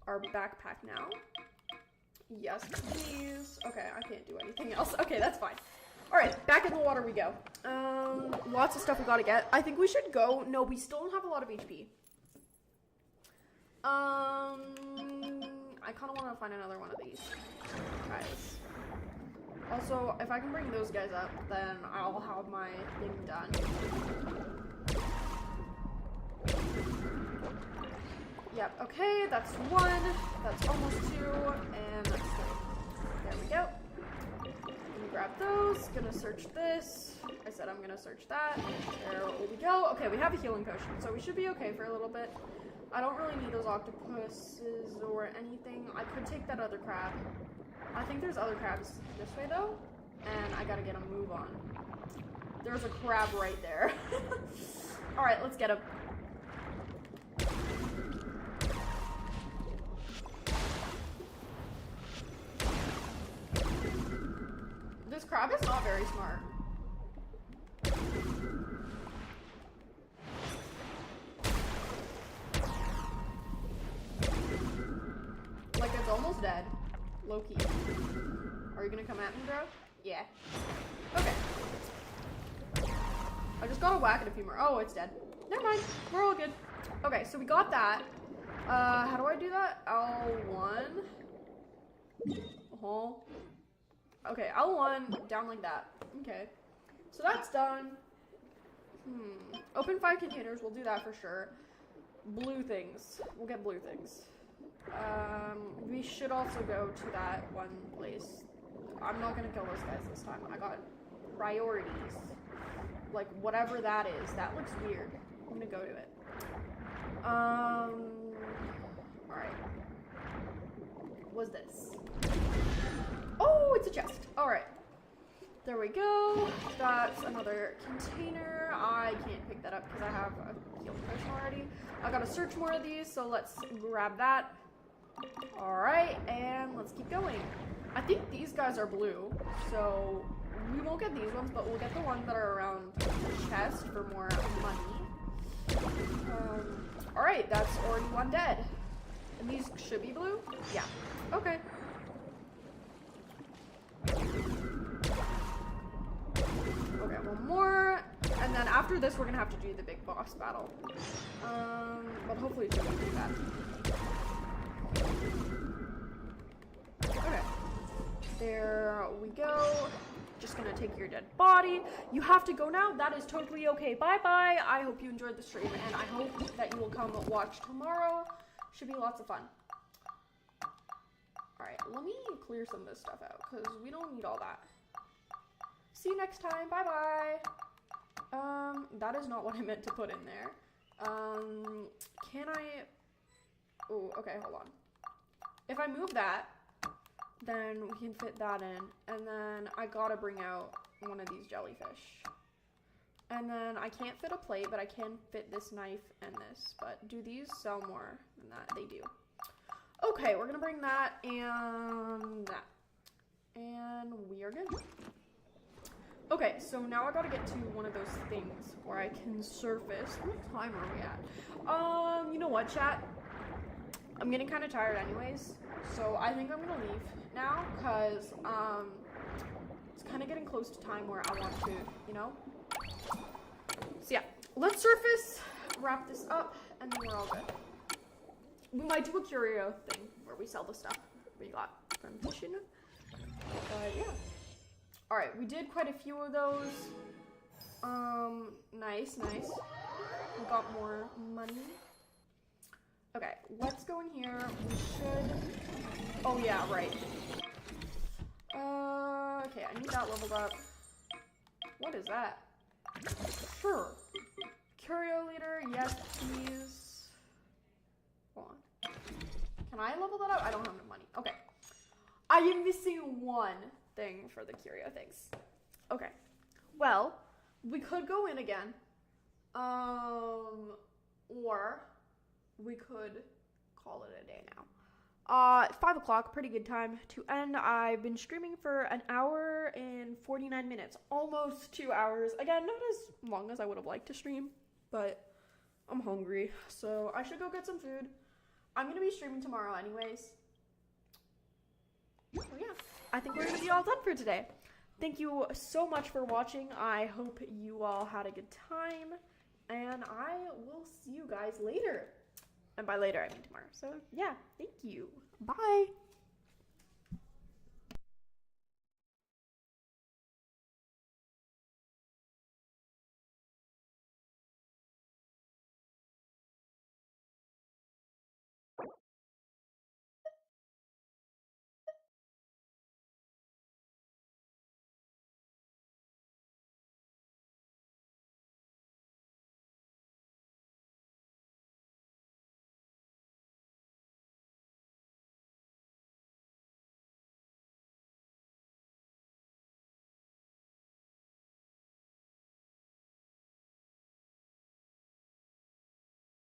our backpack now. Yes, please. Okay, I can't do anything else. Okay, that's fine. Alright, back in the water we go. Lots of stuff we gotta get. I think we should go. No, we still don't have a lot of HP. I I kind of want to find another one of these guys. Also, if I can bring those guys up, then I'll have my thing done. Yep, okay, that's 1, that's almost 2, and that's 3. There we go. Gonna grab those, gonna search this. I said I'm gonna search that. There we go. Okay, we have a healing potion, so we should be okay for a little bit. I don't really need those octopuses or anything. I could take that other crab. I think there's other crabs this way though, and I gotta get a move on. There's a crab right there. Alright, let's get him. This crab is not very smart. Like, it's almost dead. Low-key. Are you gonna come at me, bro? Yeah. Okay. I just gotta whack it a few more. Oh, it's dead. Never mind. We're all good. Okay, so we got that. How do I do that? L1. Oh. Okay, L1, down like that. Okay. So that's done. Open 5 containers, we'll do that for sure. Blue things. We'll get blue things. We should also go to that one place. I'm not gonna kill those guys this time. I got priorities. Like, whatever that is. That looks weird. I'm gonna go to it. Alright. What's this? Oh, it's a chest. Alright. There we go. That's another container. I can't pick that up because I have a healing potion already. I gotta search more of these, so let's grab that. Alright, and let's keep going. I think these guys are blue, so we won't get these ones, but we'll get the ones that are around the chest for more money. Alright, that's already 1 dead. And these should be blue? Yeah. Okay. Okay, 1 more. And then after this, we're gonna have to do the big boss battle. But hopefully it shouldn't be that. Okay. There we go. Just gonna take your dead body. You have to go now. That is totally okay. Bye-bye. I hope you enjoyed the stream, and I hope that you will come watch tomorrow. Should be lots of fun. Alright, let me clear some of this stuff out, because we don't need all that. See you next time. Bye-bye. That is not what I meant to put in there. Can I... Oh, okay, hold on. If I move that, then we can fit that in. And then I gotta bring out one of these jellyfish. And then I can't fit a plate, but I can fit this knife and this. But do these sell more than that? They do. Okay, we're gonna bring that and that. And we are good. Okay, so now I gotta get to one of those things where I can surface. What time are we at? You know what, chat? I'm getting kind of tired anyways, so I think I'm gonna leave now, because, it's kind of getting close to time where I want to, you know? So yeah, let's surface, wrap this up, and then we're all good. We might do a curio thing where we sell the stuff we got from Genshin. But yeah. Alright, we did quite a few of those. Nice, nice. We got more money. Okay, let's go in here. We should... Oh yeah, right. Okay, I need that leveled up. What is that? Sure. Curio leader, yes please. Hold on. Can I level that up? I don't have enough money. Okay. I am missing one thing for the curio things. Okay. Well, we could go in again. Or we could call it a day now. 5 o'clock, pretty good time to end. I've been streaming for 1 hour and 49 minutes, almost 2 hours. Again, not as long as I would have liked to stream, but I'm hungry, so I should go get some food. I'm gonna be streaming tomorrow anyways. So yeah, I think we're gonna be all done for today. Thank you so much for watching. I hope you all had a good time, and I will see you guys later. And by later, I mean tomorrow. So yeah, thank you. Bye.